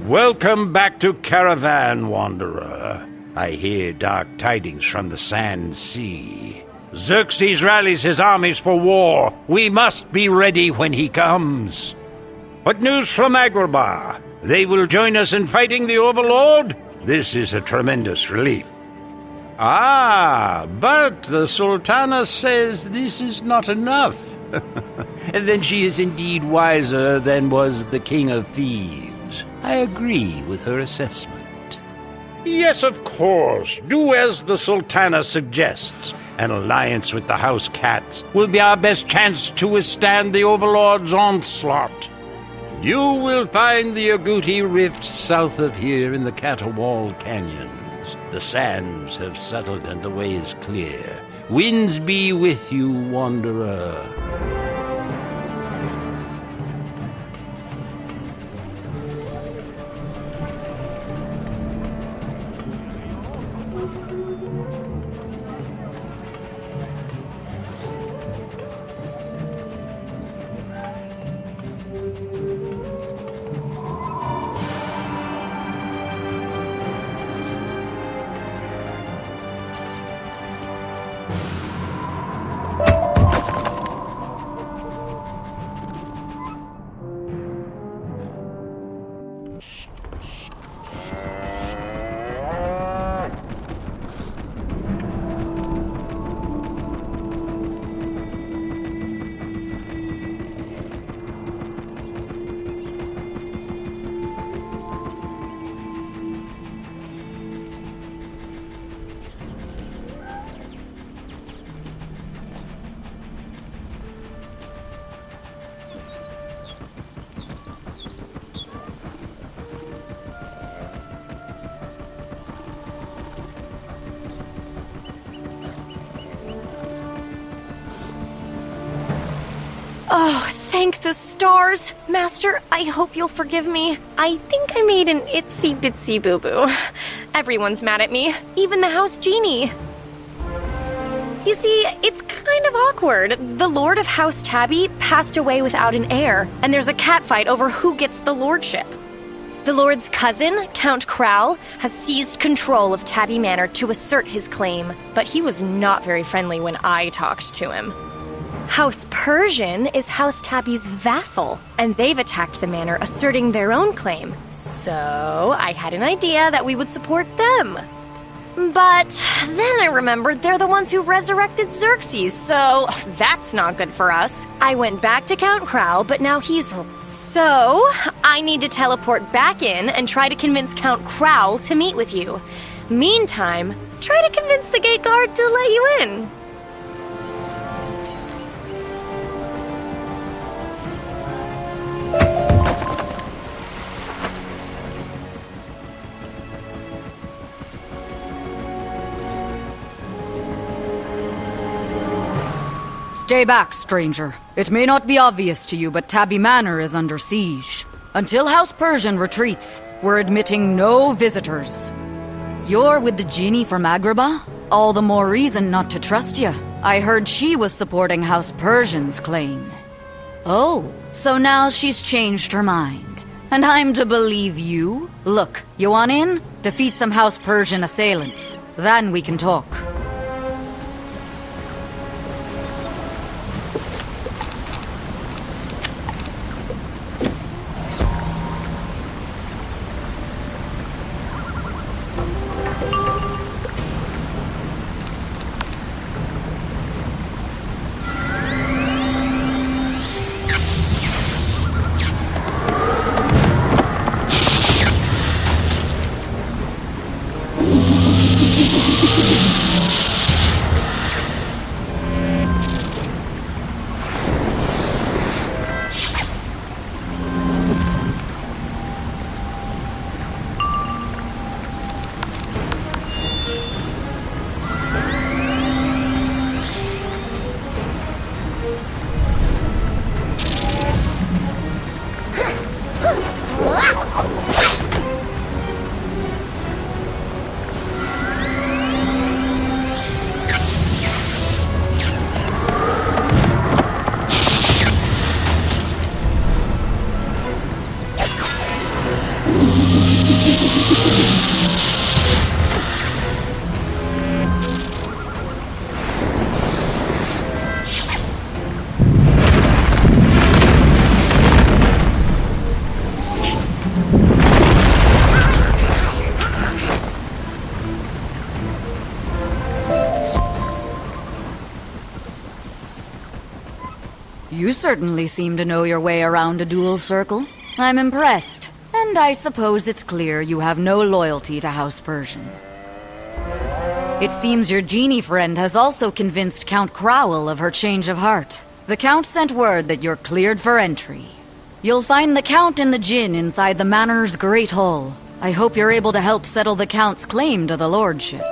Welcome back to Caravan, Wanderer. I hear dark tidings from the Sand Sea. Xerxes rallies his armies for war. We must be ready when he comes. What news from Agrabah? They will join us in fighting the Overlord? This is a tremendous relief. Ah, but the Sultana says this is not enough. And then she is indeed wiser than was the King of Thieves. I agree with her assessment. Yes, of course. Do as the Sultana suggests. An alliance with the House Cats will be our best chance to withstand the Overlord's onslaught. You will find the Agouti Rift south of here in the Caterwall Canyons. The sands have settled and the way is clear. Winds be with you, Wanderer. Oh, thank the stars! Master, I hope you'll forgive me. I think I made an itsy-bitsy boo-boo. Everyone's mad at me, even the house genie. You see, it's kind of awkward. The Lord of House Tabby passed away without an heir, and there's a catfight over who gets the lordship. The Lord's cousin, Count Crowl, has seized control of Tabby Manor to assert his claim, but he was not very friendly when I talked to him. House Persian is House Tabby's vassal, and they've attacked the manor asserting their own claim. So I had an idea that we would support them. But then I remembered they're the ones who resurrected Xerxes, so that's not good for us. I went back to Count Crowl, but now he's... So I need to teleport back in and try to convince Count Crowl to meet with you. Meantime, try to convince the gate guard to let you in. Stay back, stranger. It may not be obvious to you, but Tabby Manor is under siege. Until House Persian retreats, we're admitting no visitors. You're with the genie from Agrabah? All the more reason not to trust you. I heard she was supporting House Persian's claim. Oh, so now she's changed her mind. And I'm to believe you? Look, you want in? Defeat some House Persian assailants. Then we can talk. certainly seem to know your way around a dual circle. I'm impressed. And I suppose it's clear you have no loyalty to House Persian. It seems your genie friend has also convinced Count Crowell of her change of heart. The Count sent word that you're cleared for entry. You'll find the Count and the Djinn inside the Manor's Great Hall. I hope you're able to help settle the Count's claim to the Lordship.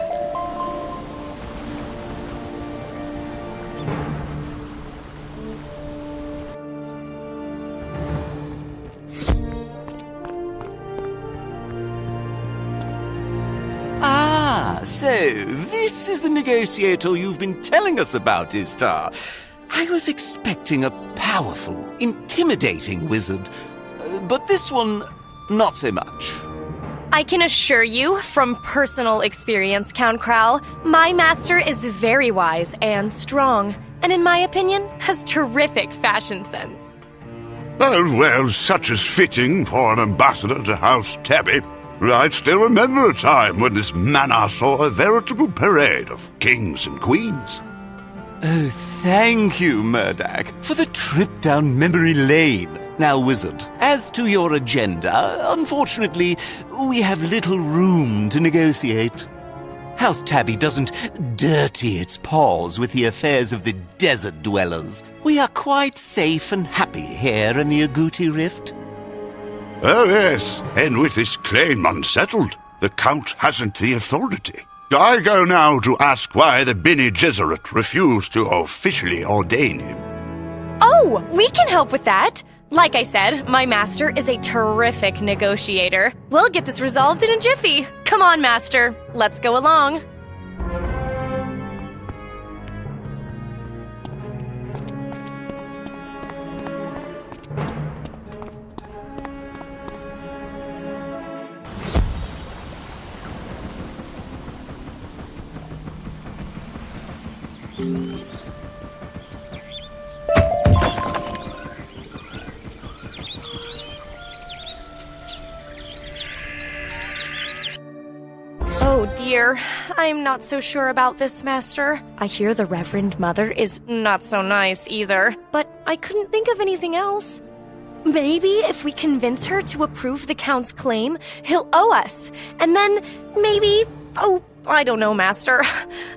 So, this is the negotiator you've been telling us about, Istar. I was expecting a powerful, intimidating wizard, but this one, not so much. I can assure you, from personal experience, Count Crowell, my master is very wise and strong, and in my opinion, has terrific fashion sense. Oh, well, such is fitting for an ambassador to House Tabby. I still remember a time when this manor saw a veritable parade of kings and queens. Oh, thank you, Murdoch, for the trip down memory lane. Now, Wizard, as to your agenda, unfortunately, we have little room to negotiate. House Tabby doesn't dirty its paws with the affairs of the desert dwellers. We are quite safe and happy here in the Agouti Rift. Oh, yes, and with this claim unsettled, the Count hasn't the authority. I go now to ask why the Bene Gesserit refused to officially ordain him. Oh, we can help with that! Like I said, my master is a terrific negotiator. We'll get this resolved in a jiffy. Come on, master. Let's go along. Oh dear, I'm not so sure about this, Master. I hear the Reverend Mother is not so nice either, but I couldn't think of anything else. Maybe if we convince her to approve the Count's claim, he'll owe us. And then maybe... Oh, I don't know, Master.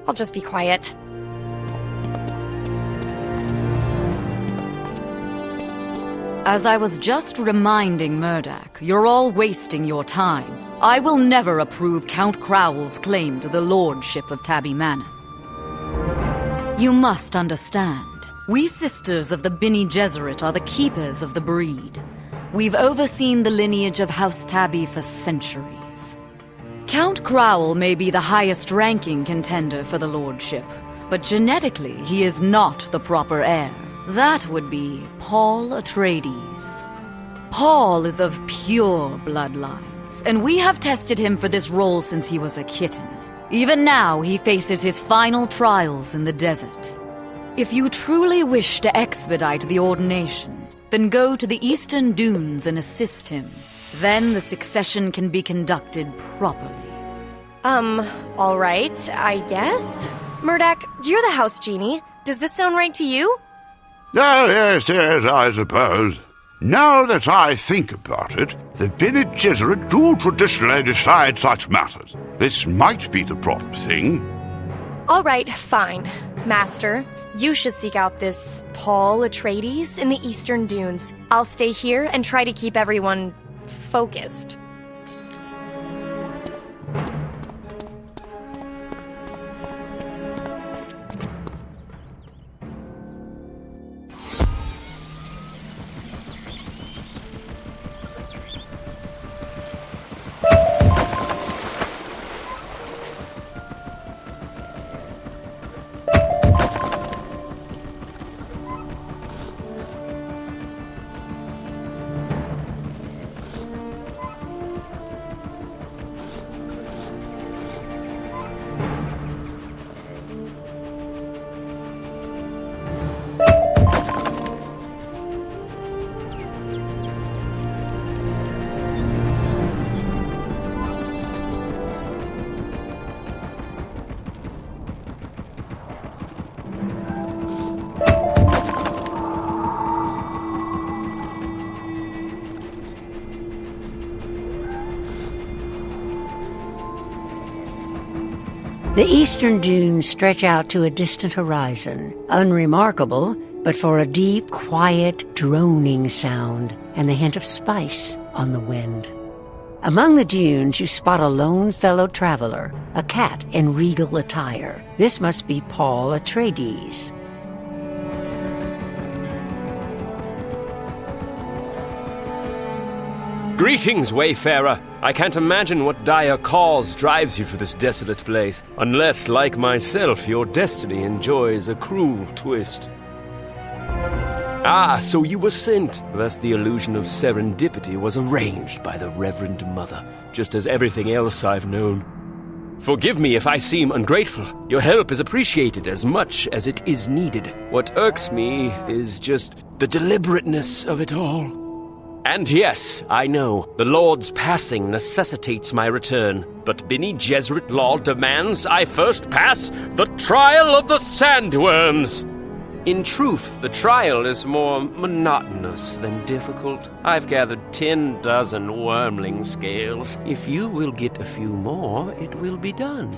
I'll just be quiet. As I was just reminding Murdoch, you're all wasting your time. I will never approve Count Crowell's claim to the lordship of Tabby Manor. You must understand, we sisters of the Bene Gesserit are the keepers of the breed. We've overseen the lineage of House Tabby for centuries. Count Crowell may be the highest-ranking contender for the lordship, but genetically he is not the proper heir. That would be Paul Atreides. Paul is of pure bloodlines, and we have tested him for this role since he was a kitten. Even now, he faces his final trials in the desert. If you truly wish to expedite the ordination, then go to the Eastern Dunes and assist him. Then the succession can be conducted properly. All right, I guess. Murdoch, you're the house genie. Does this sound right to you? Oh, yes, I suppose. Now that I think about it, the Bene Gesserit do traditionally decide such matters. This might be the proper thing. All right, fine. Master, you should seek out this Paul Atreides in the Eastern Dunes. I'll stay here and try to keep everyone focused. The eastern dunes stretch out to a distant horizon, unremarkable, but for a deep, quiet, droning sound and the hint of spice on the wind. Among the dunes, you spot a lone fellow traveler, a cat in regal attire. This must be Paul Atreides. Greetings, wayfarer. I can't imagine what dire cause drives you to this desolate place, unless, like myself, your destiny enjoys a cruel twist. Ah, so you were sent. Thus the illusion of serendipity was arranged by the Reverend Mother, just as everything else I've known. Forgive me if I seem ungrateful. Your help is appreciated as much as it is needed. What irks me is just the deliberateness of it all. And yes, I know, the Lord's passing necessitates my return, but Bene Gesserit law demands I first pass the trial of the sandworms. In truth, the trial is more monotonous than difficult. I've gathered 10 dozen wormling scales. If you will get a few more, it will be done.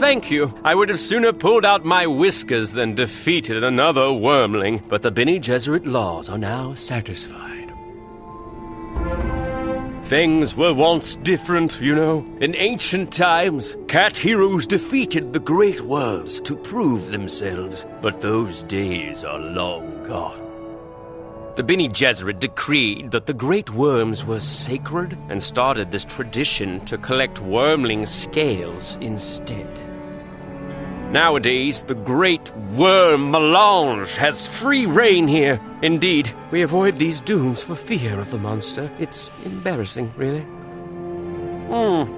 Thank you. I would have sooner pulled out my whiskers than defeated another wormling, but the Bene Gesserit laws are now satisfied. Things were once different, you know. In ancient times, cat heroes defeated the great worms to prove themselves, but those days are long gone. The Bene Gesserit decreed that the great worms were sacred and started this tradition to collect wormling scales instead. Nowadays, the great worm melange has free reign here. Indeed, we avoid these dunes for fear of the monster. It's embarrassing, really.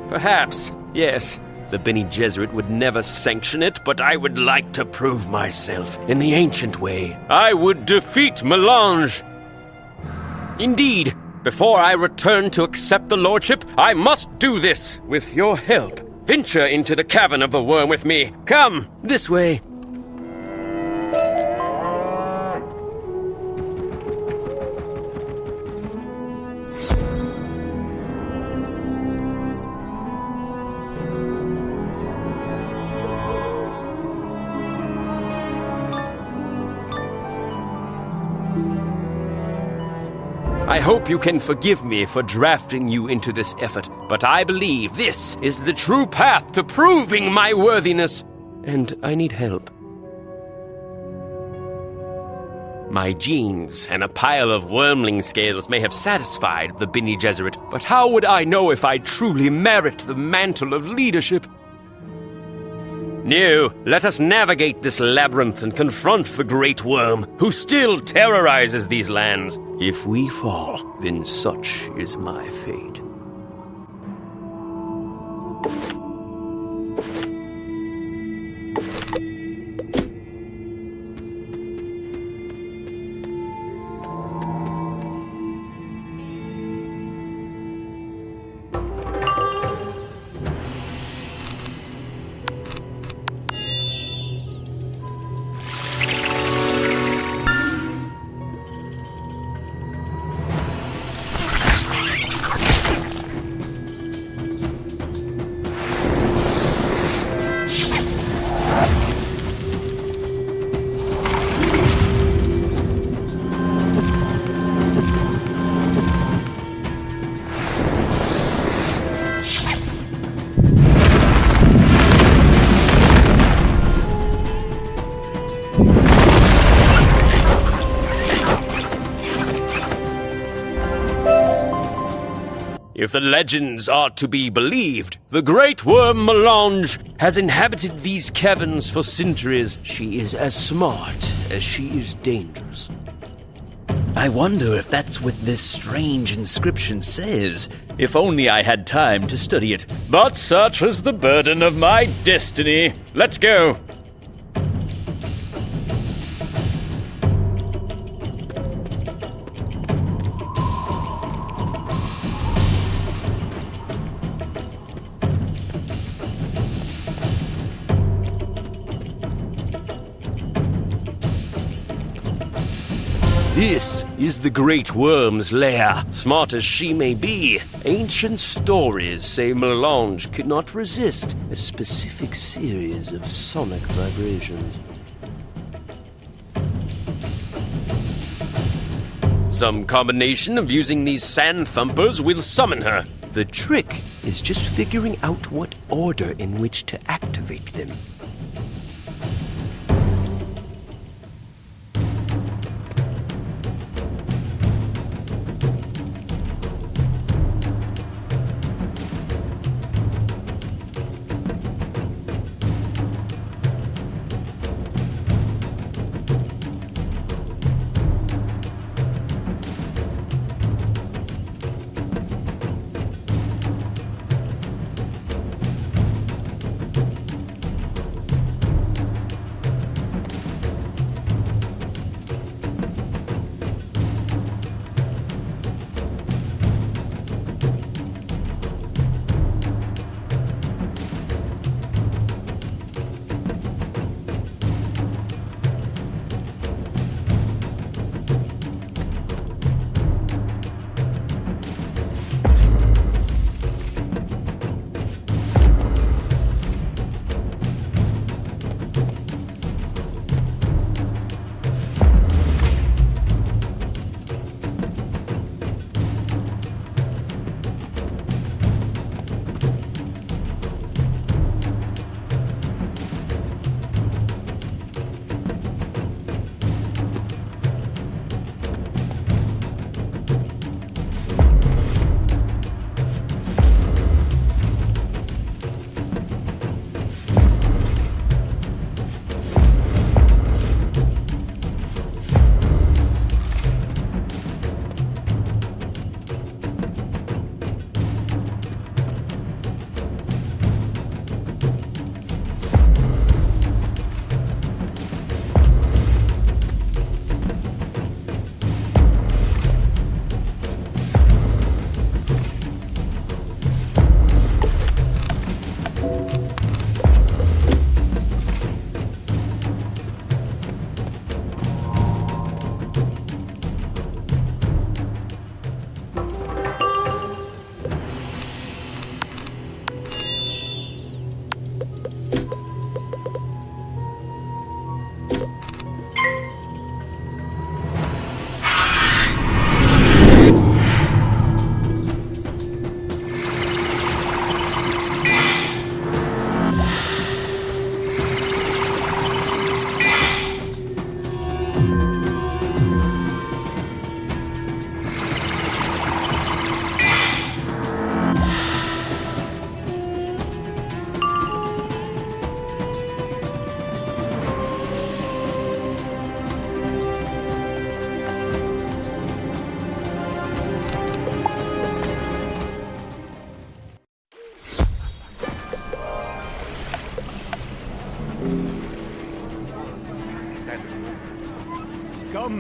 Perhaps, yes. The Bene Gesserit would never sanction it, but I would like to prove myself in the ancient way. I would defeat melange. Indeed, before I return to accept the lordship, I must do this with your help. Venture into the cavern of the worm with me. Come, this way. I hope you can forgive me for drafting you into this effort, but I believe this is the true path to proving my worthiness, and I need help. My genes and a pile of wormling scales may have satisfied the Bene Gesserit, but how would I know if I truly merit the mantle of leadership? New, let us navigate this labyrinth and confront the Great Worm, who still terrorizes these lands. If we fall, then such is my fate. If the legends are to be believed, the great worm Mirage has inhabited these caverns for centuries. She is as smart as she is dangerous. I wonder if that's what this strange inscription says. If only I had time to study it. But such is the burden of my destiny. Let's go. This is the Great Worm's lair. Smart as she may be, ancient stories say Mirage could not resist a specific series of sonic vibrations. Some combination of using these sand thumpers will summon her. The trick is just figuring out what order in which to activate them.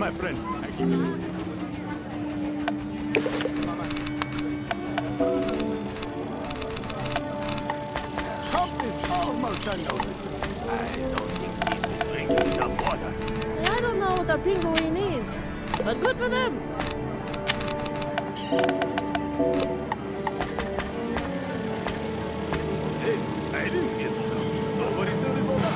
my friend. Something's almost unnoticed. I don't think he's been drinking enough water. I don't know what a penguin is, but good for them. Hey, I didn't get some. Nobody said it was up.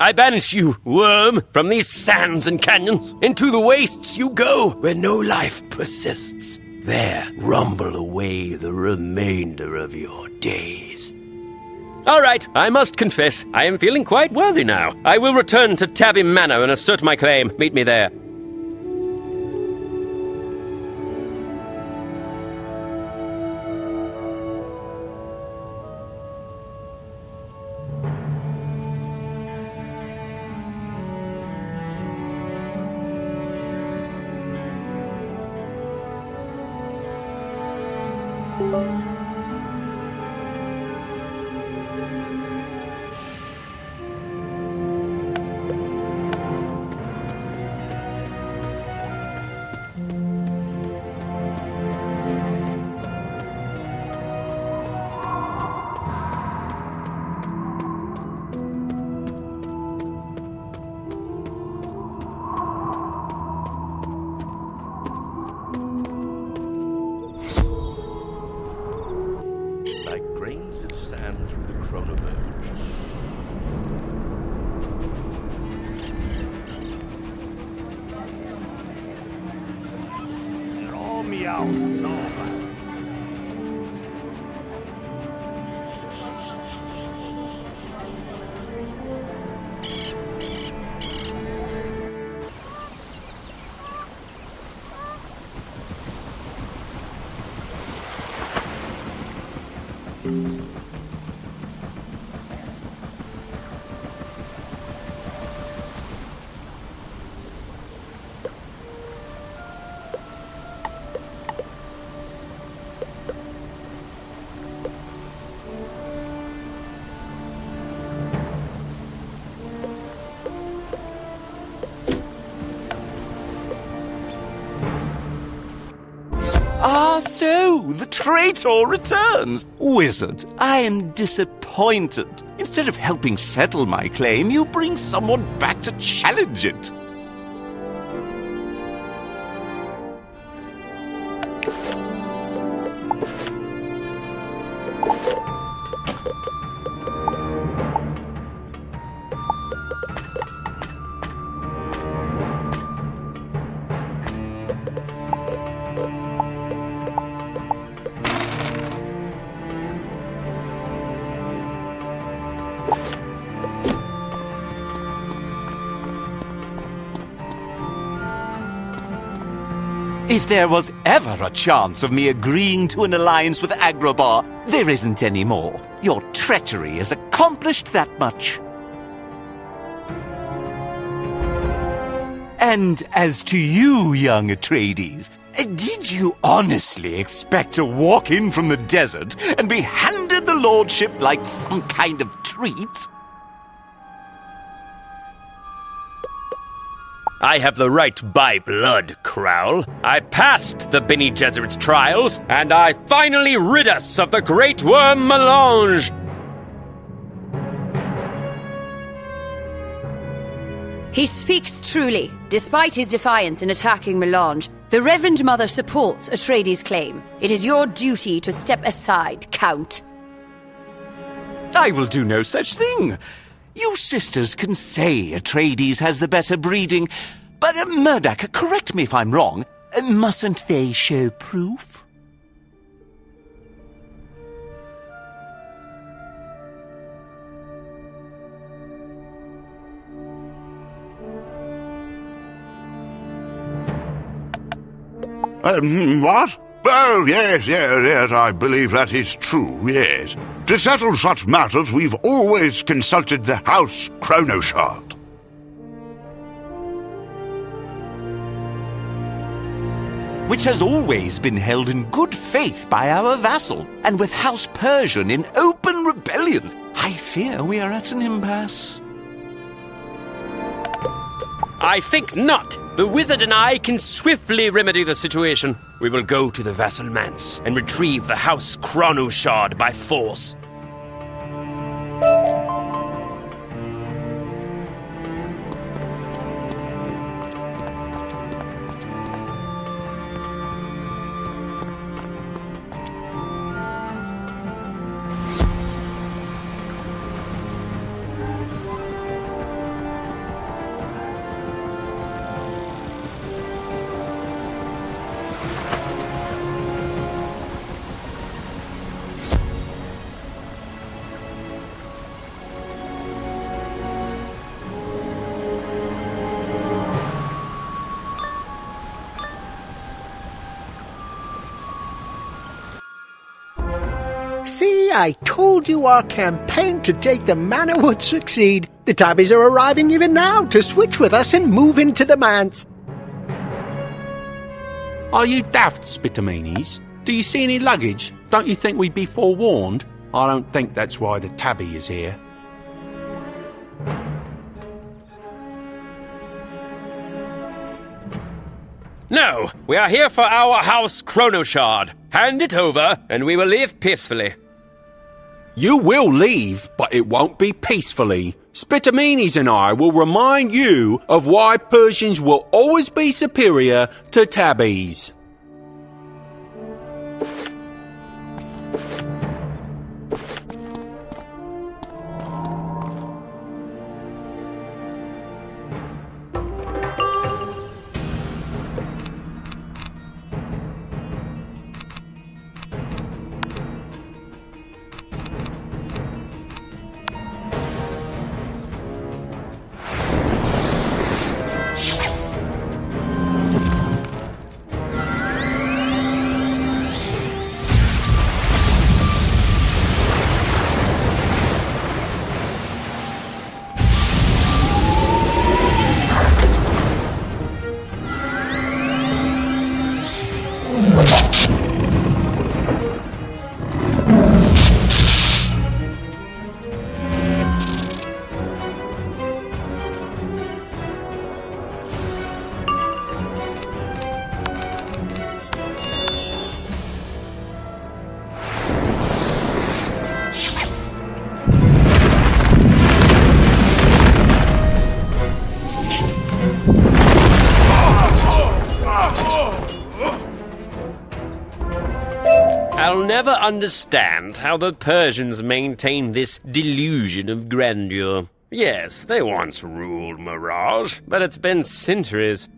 I banish you, worm, from these sands and canyons. Into the wastes you go, where no life persists. There rumble away the remainder of your days. All right, I must confess, I am feeling quite worthy now. I will return to Tabby Manor and assert my claim. Meet me there. Like grains of sand through the chronoverge. Draw me out, Norman. Ah, so the traitor returns. Wizard, I am disappointed. Instead of helping settle my claim, you bring someone back to challenge it. If there was ever a chance of me agreeing to an alliance with Agrabah, there isn't any more. Your treachery has accomplished that much. And as to you, young Atreides, did you honestly expect to walk in from the desert and be handed the lordship like some kind of treat? I have the right by blood, Crowl. I passed the Bene Gesserit's trials, and I finally rid us of the great worm Melange. He speaks truly. Despite his defiance in attacking Melange, the Reverend Mother supports Atreides' claim. It is your duty to step aside, Count. I will do no such thing. You sisters can say Atreides has the better breeding, but Murdoch, correct me if I'm wrong, mustn't they show proof? What? Oh, yes, I believe that is true, yes. To settle such matters, we've always consulted the House Chronoshard. Which has always been held in good faith by our vassal, and with House Persian in open rebellion, I fear we are at an impasse. I think not. The wizard and I can swiftly remedy the situation. We will go to the Vassal Manse and retrieve the House Chronoshard by force. See, I told you our campaign to take the manor would succeed. The tabbies are arriving even now to switch with us and move into the manse. Are you daft, Spitaminis? Do you see any luggage? Don't you think we'd be forewarned? I don't think that's why the tabby is here. No, we are here for our house Chronoshard. Hand it over, and we will leave peacefully. You will leave, but it won't be peacefully. Spitaminis and I will remind you of why Persians will always be superior to tabbies. I'll never understand how the Persians maintain this delusion of grandeur. Yes, they once ruled Mirage, but it's been centuries.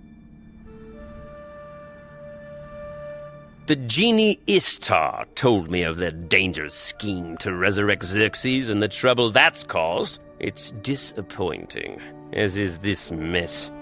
The genie Istar told me of their dangerous scheme to resurrect Xerxes and the trouble that's caused. It's disappointing, as is this mess.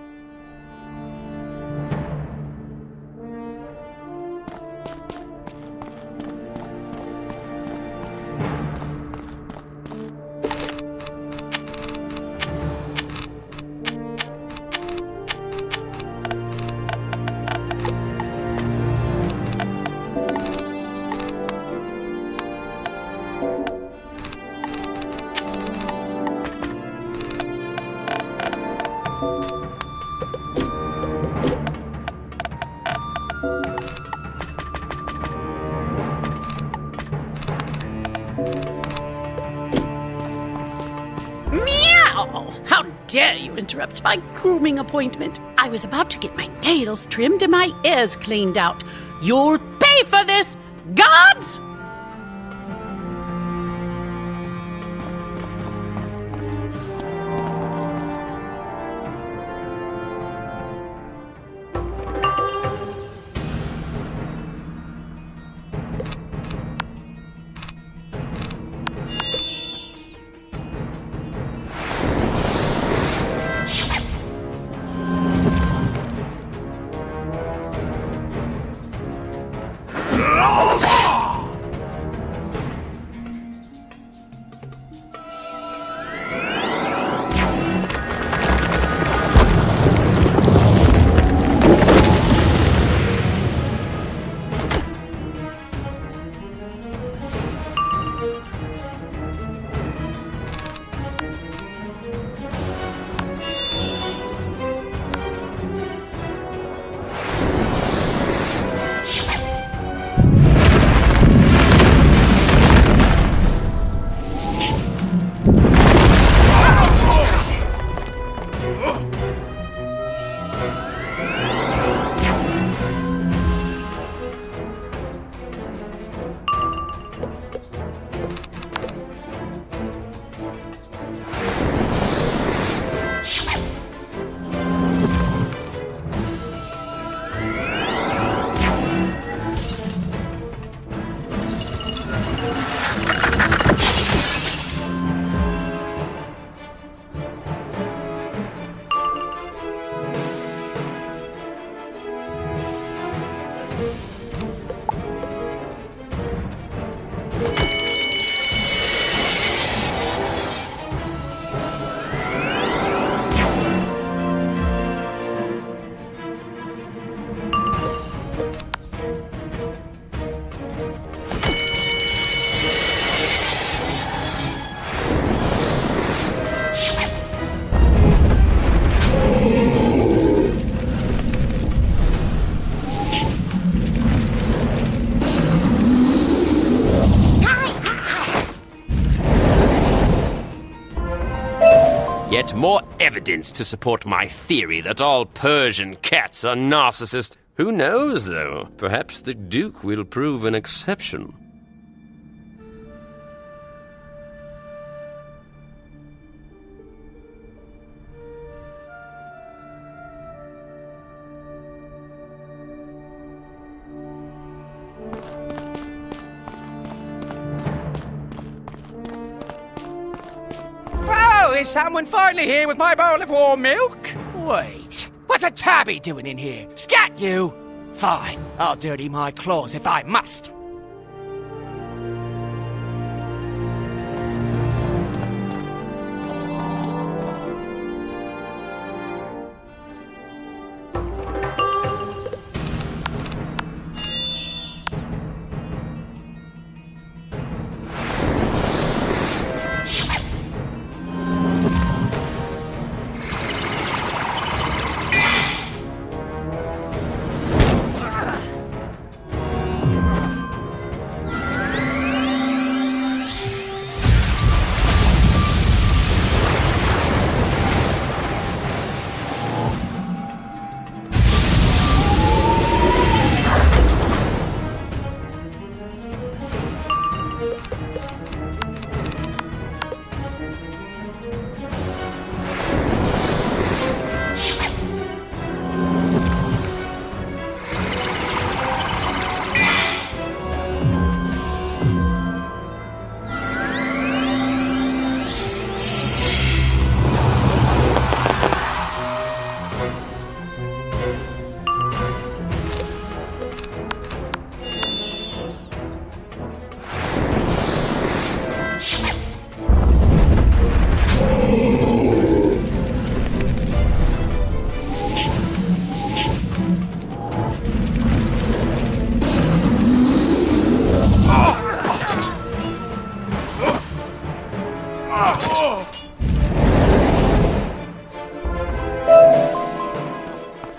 How dare you interrupt my grooming appointment? I was about to get my nails trimmed and my ears cleaned out. You'll pay for this, gods! more evidence to support my theory that all Persian cats are narcissists. Who knows, though? Perhaps the Duke will prove an exception. Oh, is someone finally here with my bowl of warm milk? Wait, what's a tabby doing in here? Scat, you! Fine, I'll dirty my claws if I must.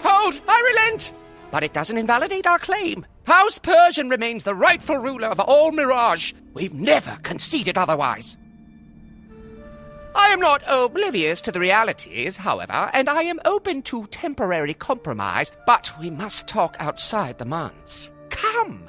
Hold! I relent! But it doesn't invalidate our claim. House Persian remains the rightful ruler of all Mirage. We've never conceded otherwise. I am not oblivious to the realities, however, and I am open to temporary compromise, but we must talk outside the months. Come!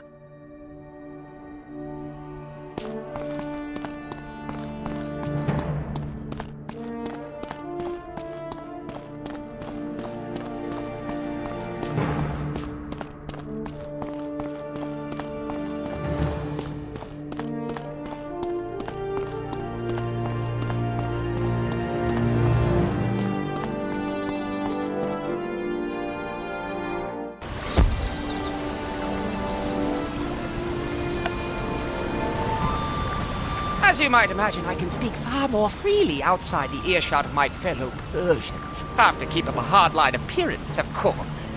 As you might imagine, I can speak far more freely outside the earshot of my fellow Persians. Have to keep up a hardline appearance, of course.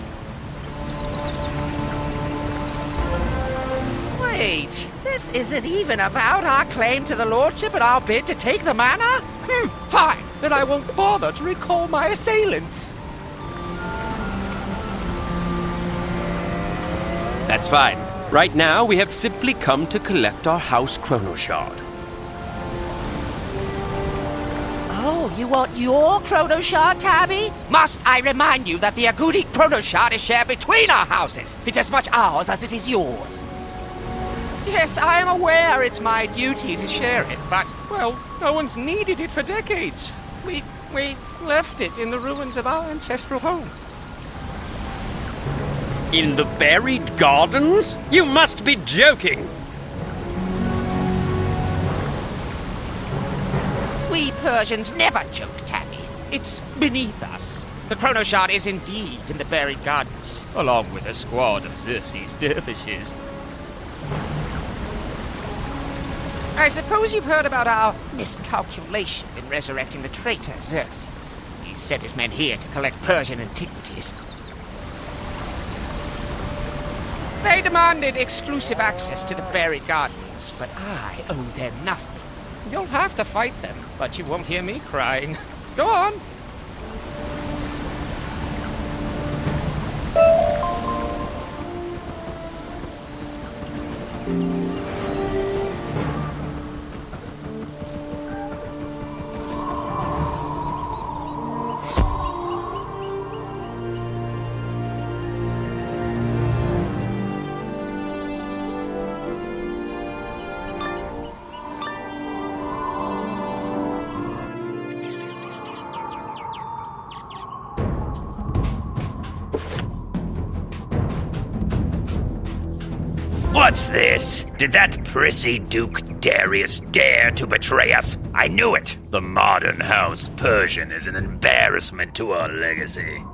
Wait, this isn't even about our claim to the lordship and our bid to take the manor? Fine, then I won't bother to recall my assailants. That's fine. Right now, we have simply come to collect our house chronoshard. Oh, you want your chronoshard, Tabby? Must I remind you that the Agudi chronoshard is shared between our houses? It's as much ours as it is yours. Yes, I am aware it's my duty to share it, but, well, no one's needed it for decades. We left it in the ruins of our ancestral home. In the buried gardens? You must be joking! We Persians never joke, Tabby. It's beneath us. The chronoshard is indeed in the buried gardens, along with a squad of Xerxes dervishes. I suppose you've heard about our miscalculation in resurrecting the traitor Xerxes. He sent his men here to collect Persian antiquities. They demanded exclusive access to the buried gardens, but I owe them nothing. You'll have to fight them, but you won't hear me crying. Go on. What's this? Did that prissy Duke Darius dare to betray us? I knew it! The modern House Persian is an embarrassment to our legacy.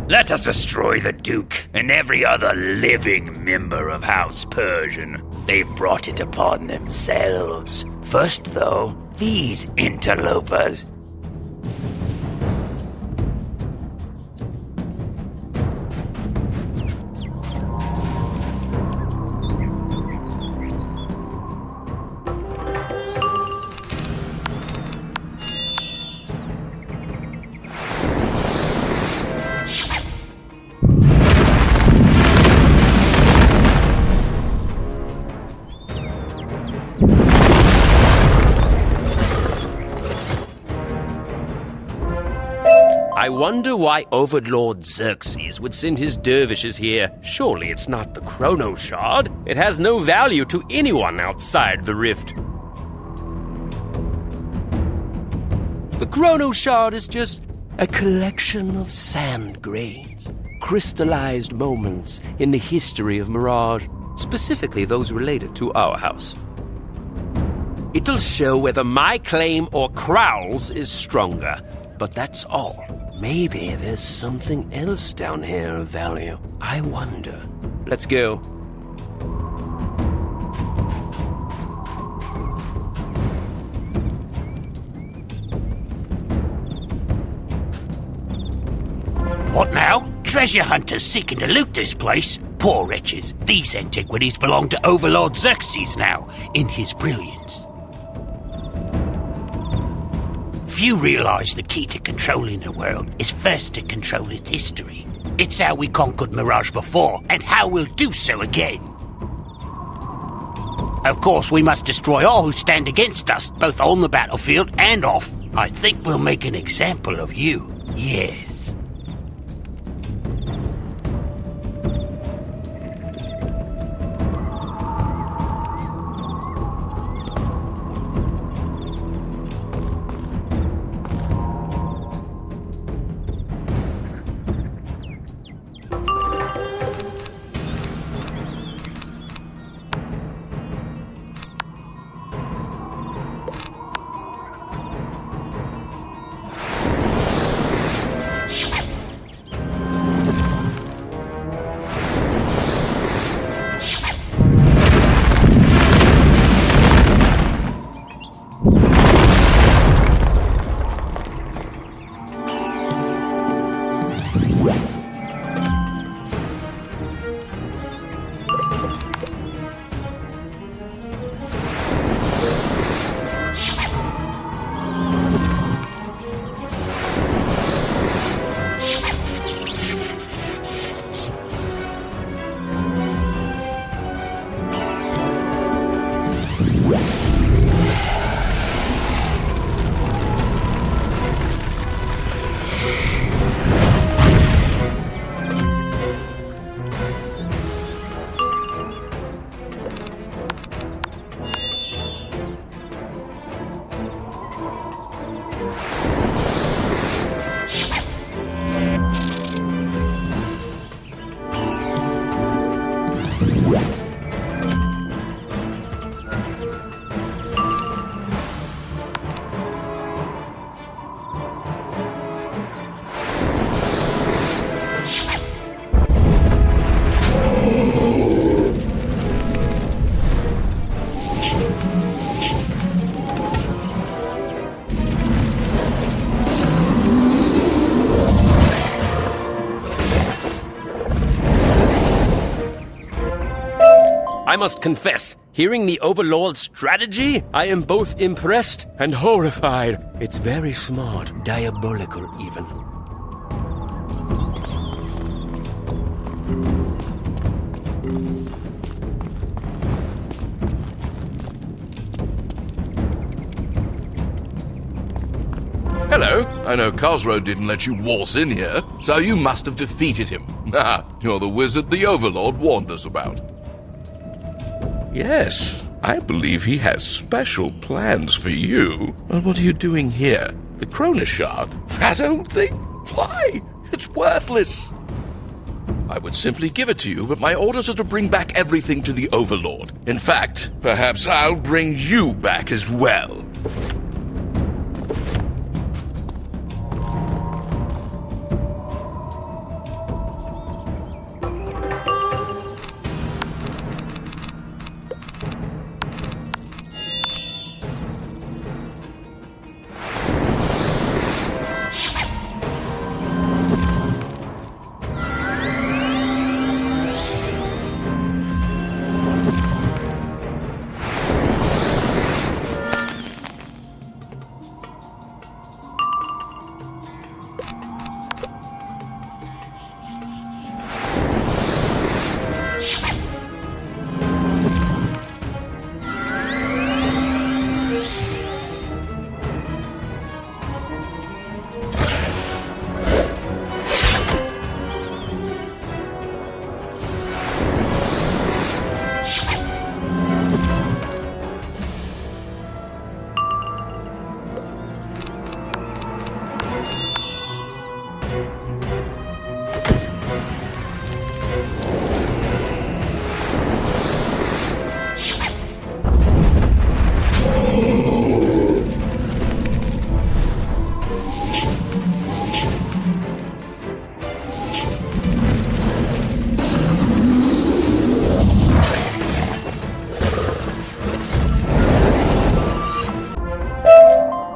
Let us destroy the Duke and every other living member of House Persian. They've brought it upon themselves. First, though, these interlopers. I wonder why Overlord Xerxes would send his dervishes here. Surely it's not the Chrono Shard. It has no value to anyone outside the Rift. The Chrono Shard is just a collection of sand grains, crystallized moments in the history of Mirage, specifically those related to our house. It'll show whether my claim or Crowl's is stronger, but that's all. Maybe there's something else down here of value. I wonder. Let's go. What now? Treasure hunters seeking to loot this place? Poor wretches. These antiquities belong to Overlord Xerxes now, in his brilliance. Few realize the key to controlling the world is first to control its history. It's how we conquered Mirage before, and how we'll do so again. Of course, we must destroy all who stand against us, both on the battlefield and off. I think we'll make an example of you, yes. I must confess, hearing the Overlord's strategy, I am both impressed and horrified. It's very smart, diabolical even. Hello. I know Cosro didn't let you waltz in here, so you must have defeated him. Ah, you're the wizard the Overlord warned us about. Yes, I believe he has special plans for you. But what are you doing here? The Chrono Shard? That old thing? Why? It's worthless. I would simply give it to you, but my orders are to bring back everything to the Overlord. In fact, perhaps I'll bring you back as well.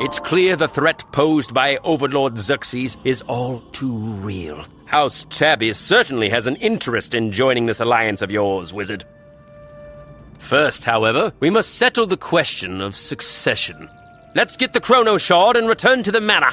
It's clear the threat posed by Overlord Xerxes is all too real. House Tabby certainly has an interest in joining this alliance of yours, Wizard. First, however, we must settle the question of succession. Let's get the Chrono Shard and return to the manor.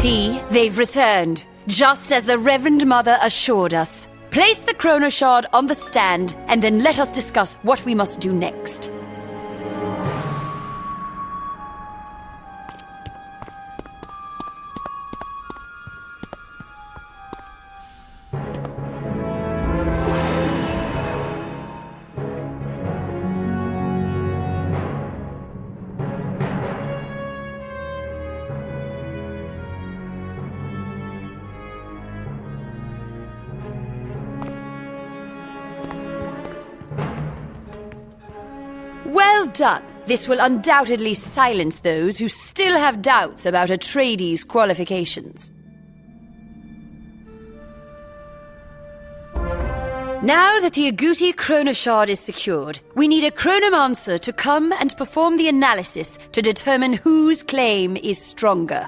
See, they've returned, just as the Reverend Mother assured us. Place the Chrono Shard on the stand, and then let us discuss what we must do next. Well done. This will undoubtedly silence those who still have doubts about Atreides' qualifications. Now that the Agouti Chrono Shard is secured, we need a Chronomancer to come and perform the analysis to determine whose claim is stronger.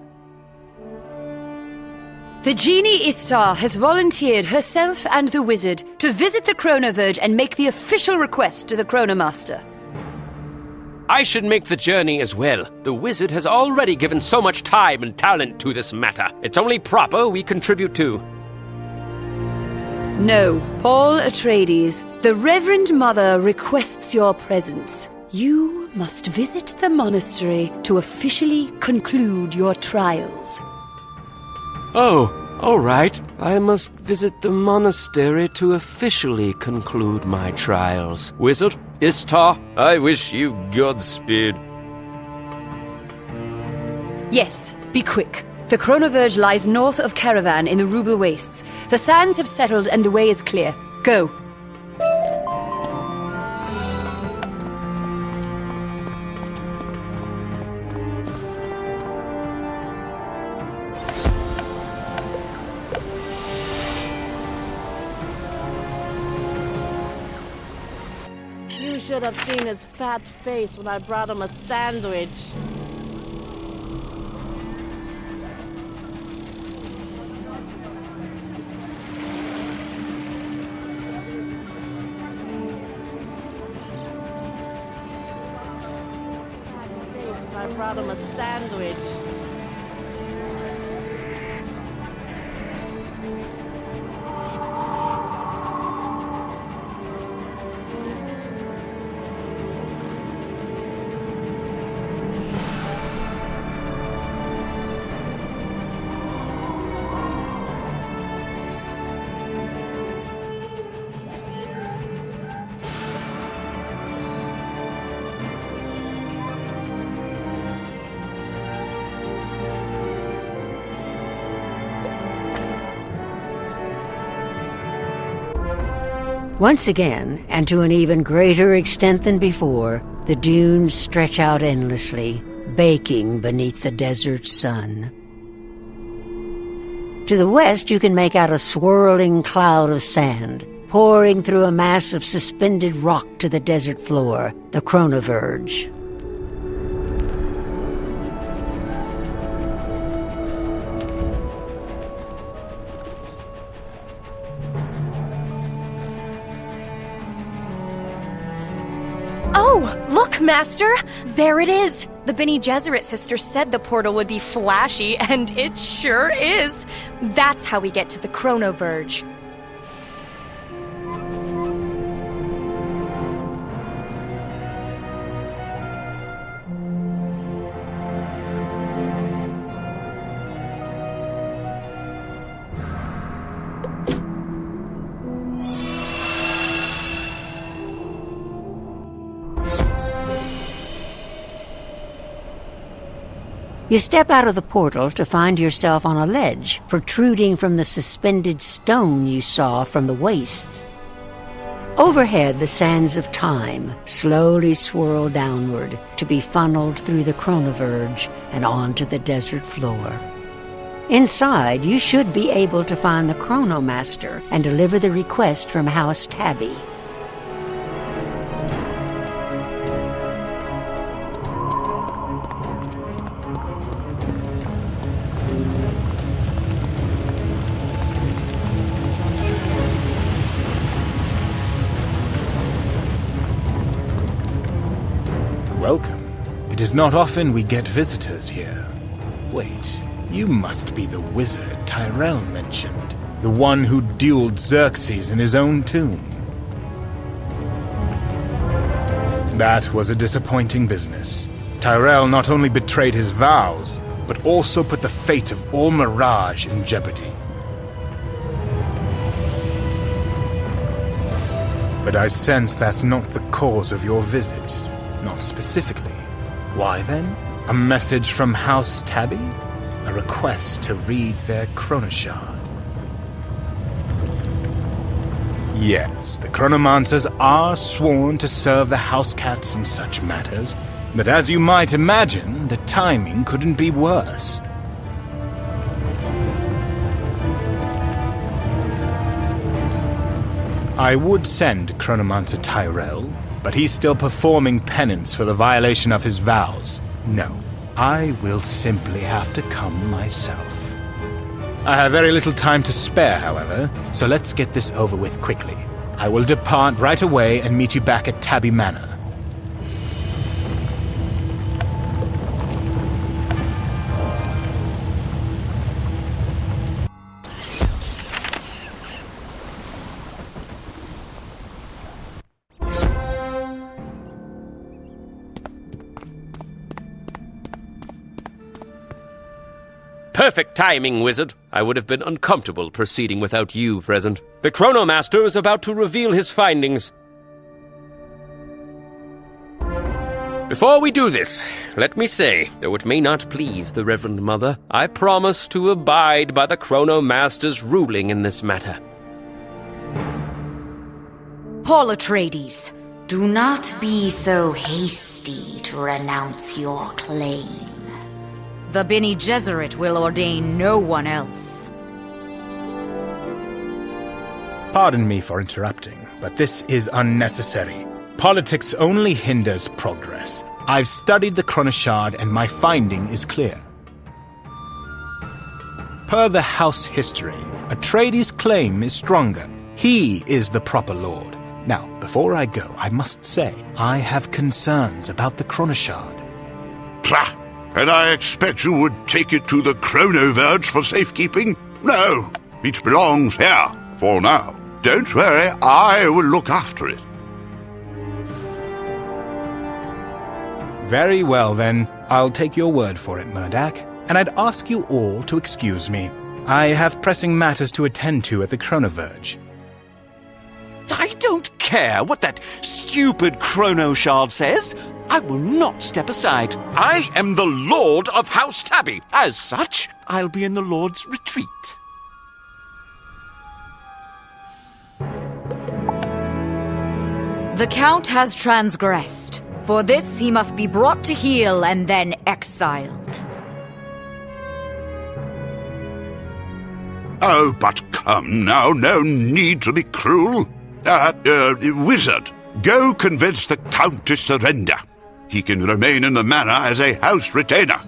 The Genie Istar has volunteered herself and the Wizard to visit the Chronoverge and make the official request to the Chronomaster. I should make the journey as well. The Wizard has already given so much time and talent to this matter. It's only proper we contribute too. No, Paul Atreides, the Reverend Mother requests your presence. You must visit the monastery to officially conclude your trials. Oh, all right. I must visit the monastery to officially conclude my trials. Wizard, Istar, I wish you Godspeed. Yes, be quick. The Chronoverge lies north of Caravan in the Rubel Wastes. The sands have settled and the way is clear. Go. You should have seen his fat face when I brought him a sandwich. I brought him a sandwich. Once again, and to an even greater extent than before, the dunes stretch out endlessly, baking beneath the desert sun. To the west, you can make out a swirling cloud of sand, pouring through a mass of suspended rock to the desert floor, the Chronoverge. Oh, look, Master! There it is! The Bene Gesserit sister said the portal would be flashy, and it sure is! That's how we get to the Chronoverge. You step out of the portal to find yourself on a ledge protruding from the suspended stone you saw from the wastes. Overhead, the sands of time slowly swirl downward to be funneled through the Chronoverge and onto the desert floor. Inside, you should be able to find the Chronomaster and deliver the request from House Tabby. Welcome. It is not often we get visitors here. Wait, you must be the wizard Tyrell mentioned, the one who dueled Xerxes in his own tomb. That was a disappointing business. Tyrell not only betrayed his vows, but also put the fate of all Mirage in jeopardy. But I sense that's not the cause of your visit. Not specifically. Why then? A message from House Tabby? A request to read their Chronoshard? Yes, the Chronomancers are sworn to serve the house cats in such matters, but as you might imagine, the timing couldn't be worse. I would send Chronomancer Tyrell, but he's still performing penance for the violation of his vows. No, I will simply have to come myself. I have very little time to spare, however, so let's get this over with quickly. I will depart right away and meet you back at Tabby Manor. Perfect timing, wizard. I would have been uncomfortable proceeding without you present. The Chronomaster is about to reveal his findings. Before we do this, let me say, though it may not please the Reverend Mother, I promise to abide by the Chronomaster's ruling in this matter. Paul Atreides, do not be so hasty to renounce your claim. The Bene Gesserit will ordain no one else. Pardon me for interrupting, but this is unnecessary. Politics only hinders progress. I've studied the Chronoshard and my finding is clear. Per the House history, Atreides' claim is stronger. He is the proper lord. Now, before I go, I must say, I have concerns about the Chronoshard. Pah! And I expect you would take it to the Chronoverge for safekeeping? No, it belongs here, for now. Don't worry, I will look after it. Very well, then. I'll take your word for it, Murdak. And I'd ask you all to excuse me. I have pressing matters to attend to at the Chronoverge. I don't care what that stupid Chronoshard says. I will not step aside. I am the Lord of House Tabby. As such, I'll be in the Lord's retreat. The Count has transgressed. For this, he must be brought to heel and then exiled. Oh, but come now, no need to be cruel. Wizard, go convince the Count to surrender. He can remain in the manor as a house retainer.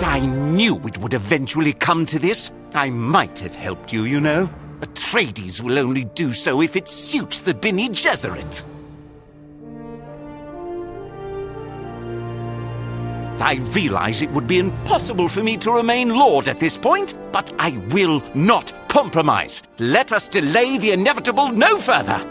I knew it would eventually come to this. I might have helped you, you know. Atreides will only do so if it suits the Bene Gesserit. I realize it would be impossible for me to remain Lord at this point, but I will not compromise. Let us delay the inevitable no further.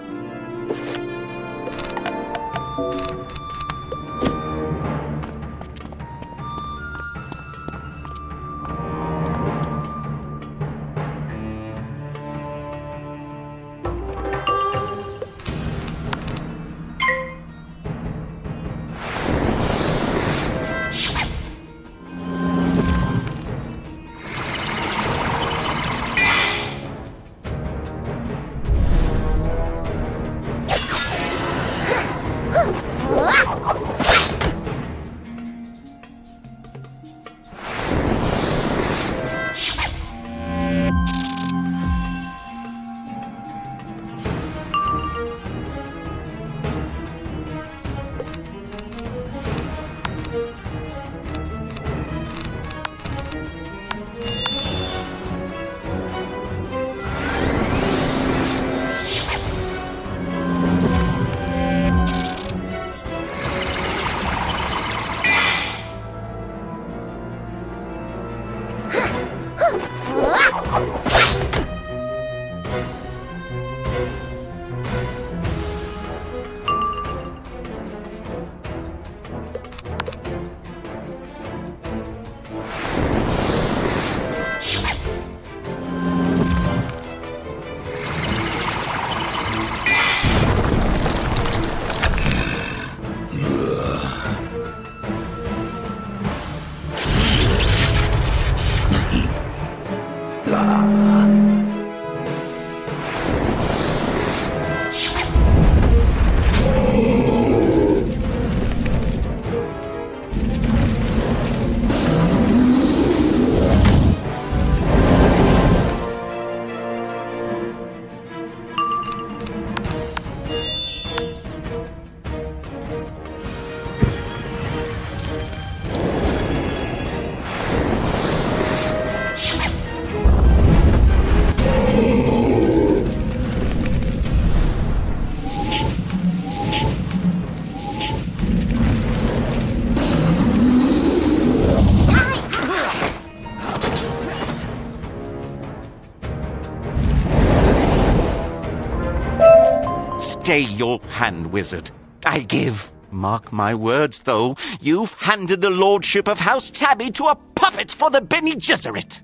stay your hand, wizard. I give. Mark my words, though, you've handed the lordship of House Tabby to a puppet for the Bene Gesserit.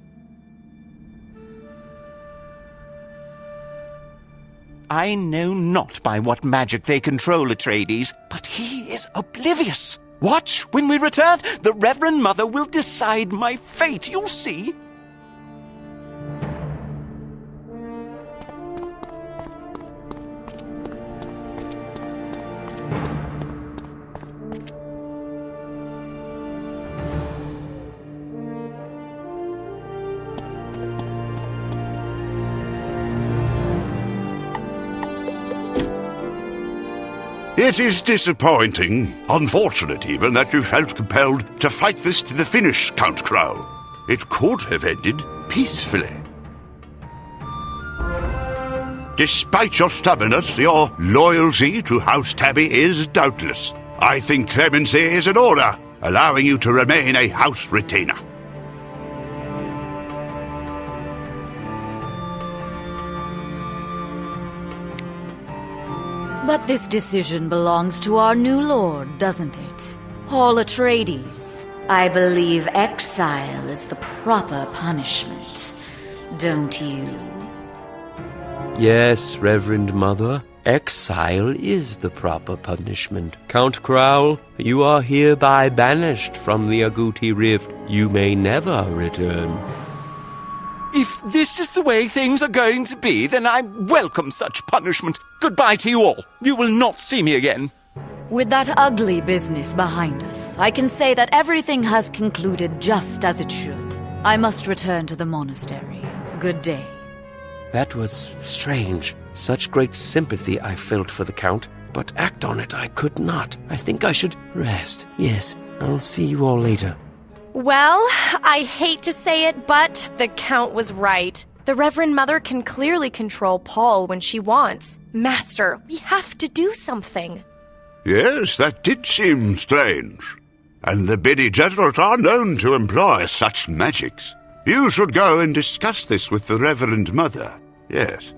I know not by what magic they control Atreides, but he is oblivious. Watch, when we return, the Reverend Mother will decide my fate, you'll see. It is disappointing, unfortunate even, that you felt compelled to fight this to the finish, Count Crowl. It could have ended peacefully. Despite your stubbornness, your loyalty to House Tabby is doubtless. I think clemency is in order, allowing you to remain a house retainer. But this decision belongs to our new lord, doesn't it? Paul Atreides. I believe exile is the proper punishment, don't you? Yes, Reverend Mother, exile is the proper punishment. Count Crowl, you are hereby banished from the Agouti Rift. You may never return. If this is the way things are going to be, then I welcome such punishment. Goodbye to you all. You will not see me again. With that ugly business behind us, I can say that everything has concluded just as it should. I must return to the monastery. Good day. That was strange. Such great sympathy I felt for the Count, but act on it I could not. I think I should rest. Yes, I'll see you all later. Well, I hate to say it, but the Count was right. The Reverend Mother can clearly control Paul when she wants. Master, we have to do something. Yes, that did seem strange. And the Bene Gesserit are known to employ such magics. You should go and discuss this with the Reverend Mother. Yes.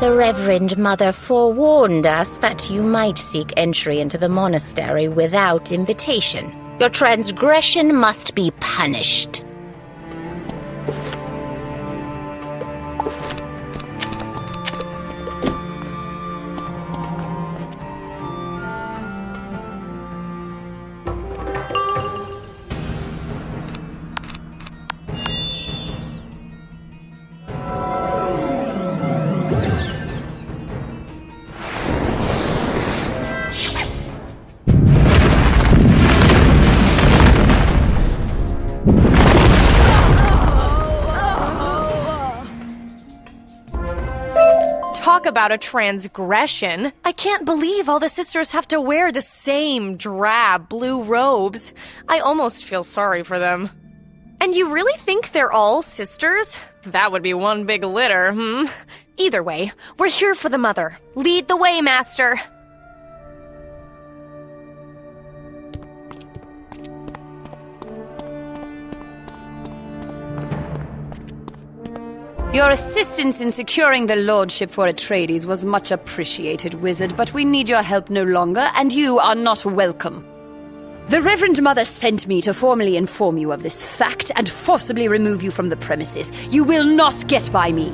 The Reverend Mother forewarned us that you might seek entry into the monastery without invitation. Your transgression must be punished. Talk about a transgression. I can't believe all the sisters have to wear the same drab blue robes. I almost feel sorry for them. And you really think they're all sisters? That would be one big litter, Either way, we're here for the Mother. Lead the way, Master. Your assistance in securing the lordship for Atreides was much appreciated, Wizard, but we need your help no longer, and you are not welcome. The Reverend Mother sent me to formally inform you of this fact and forcibly remove you from the premises. You will not get by me.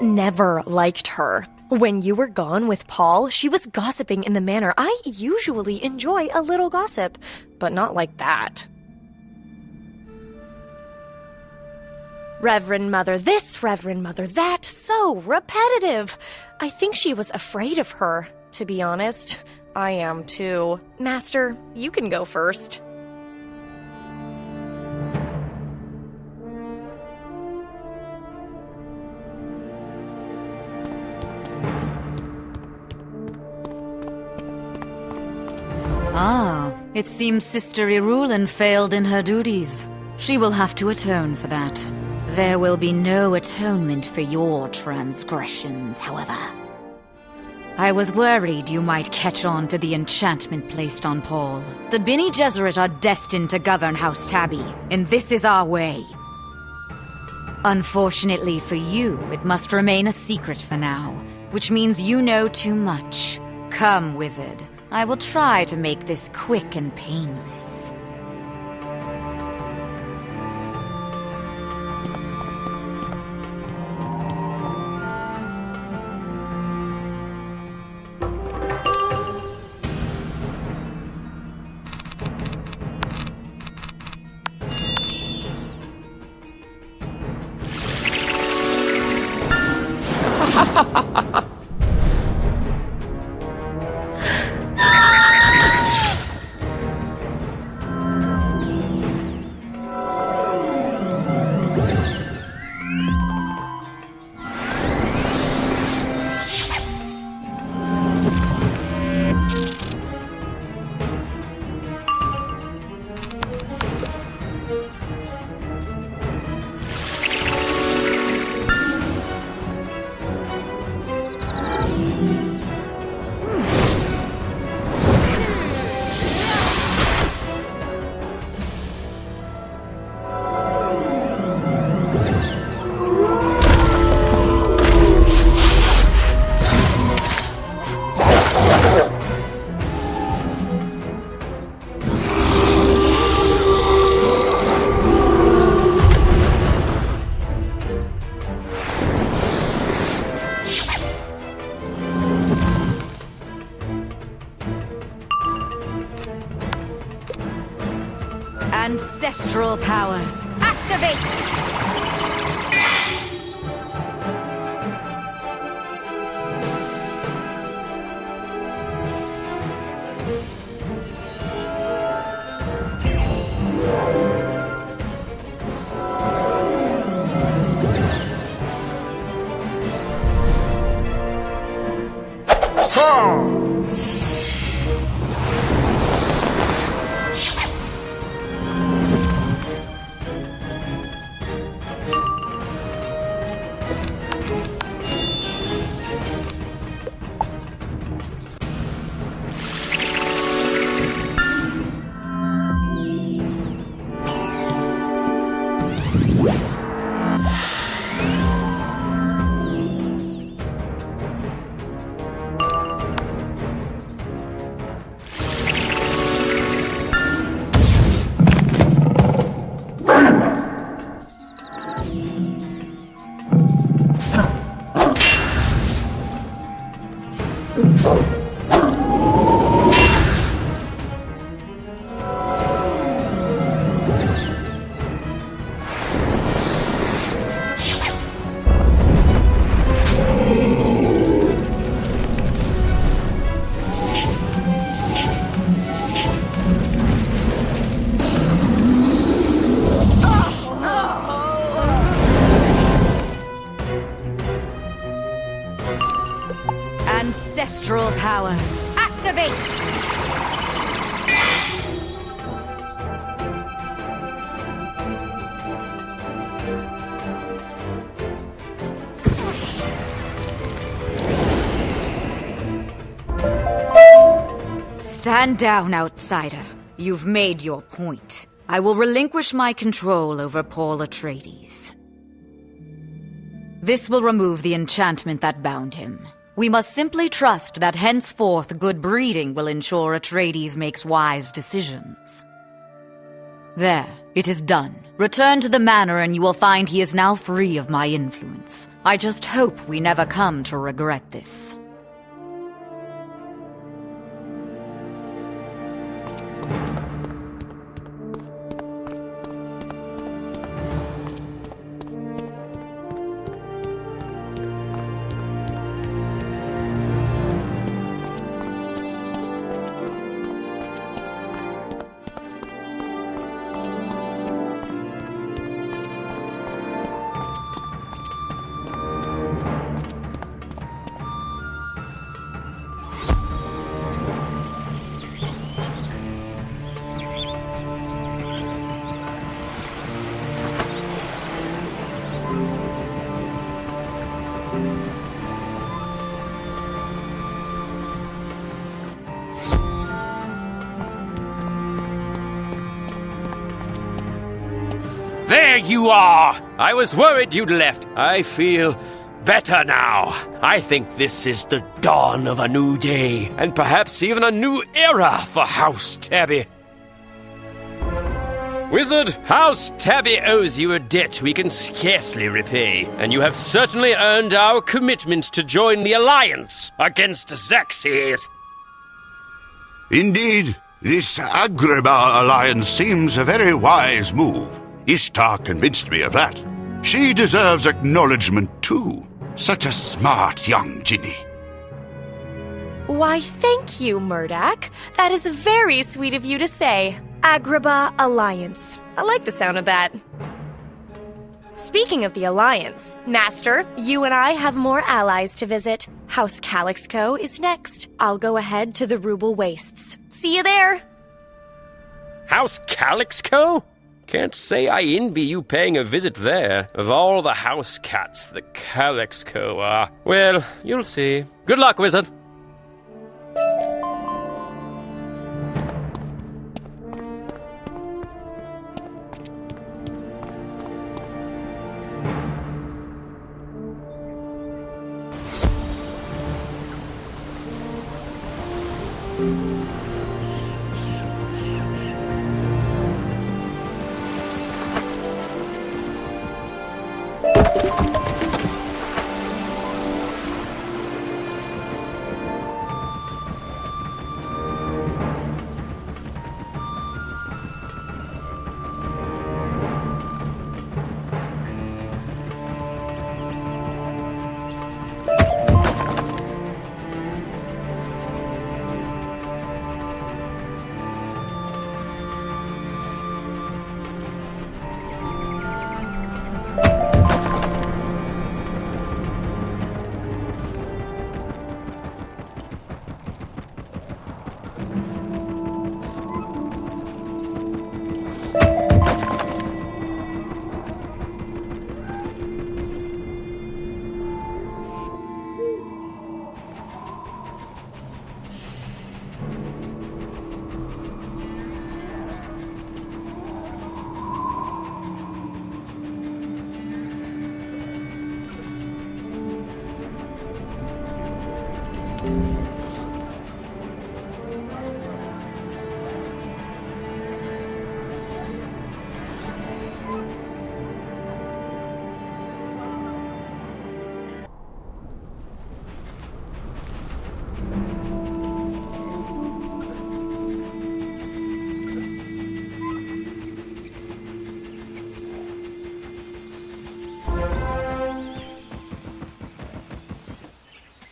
Never liked her. When you were gone with Paul, she was gossiping in the manner I usually enjoy a little gossip, but not like that. Reverend Mother this, Reverend Mother that, so repetitive. I think she was afraid of her, to be honest. I am too. Master, you can go first. Ah, it seems Sister Irulin failed in her duties. She will have to atone for that. There will be no atonement for your transgressions, however. I was worried you might catch on to the enchantment placed on Paul. The Bene Gesserit are destined to govern House Tabby, and this is our way. Unfortunately for you, it must remain a secret for now, which means you know too much. Come, wizard. I will try to make this quick and painless. Ancestral powers, activate! Ancestral powers, activate! Stand down, outsider. You've made your point. I will relinquish my control over Paul Atreides. This will remove the enchantment that bound him. We must simply trust that henceforth good breeding will ensure Atreides makes wise decisions. There, it is done. Return to the manor and you will find he is now free of my influence. I just hope we never come to regret this. There you are! I was worried you'd left. I feel better now. I think this is the dawn of a new day, and perhaps even a new era for House Tabby. Wizard, House Tabby owes you a debt we can scarcely repay, and you have certainly earned our commitment to join the Alliance against Xerxes. Indeed, this Agrabah alliance seems a very wise move. Ishtar convinced me of that. She deserves acknowledgement, too. Such a smart young Ginny. Why, thank you, Murdoch. That is very sweet of you to say. Agrabah Alliance. I like the sound of that. Speaking of the Alliance, Master, you and I have more allies to visit. House Calixco is next. I'll go ahead to the Ruble Wastes. See you there! House Calixco? Can't say I envy you paying a visit there. Of all the house cats, the Calixco are... Well, you'll see. Good luck, Wizard.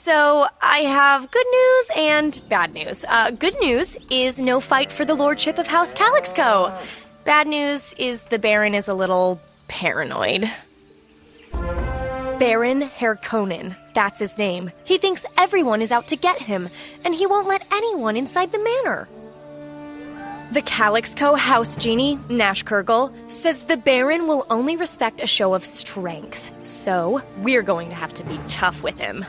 So, I have good news and bad news. Good news is no fight for the lordship of House Calixco. Bad news is the Baron is a little paranoid. Baron Harkonnen, that's his name. He thinks everyone is out to get him, and he won't let anyone inside the manor. The Calixco House Genie, Nashkurgle, says the Baron will only respect a show of strength, so we're going to have to be tough with him.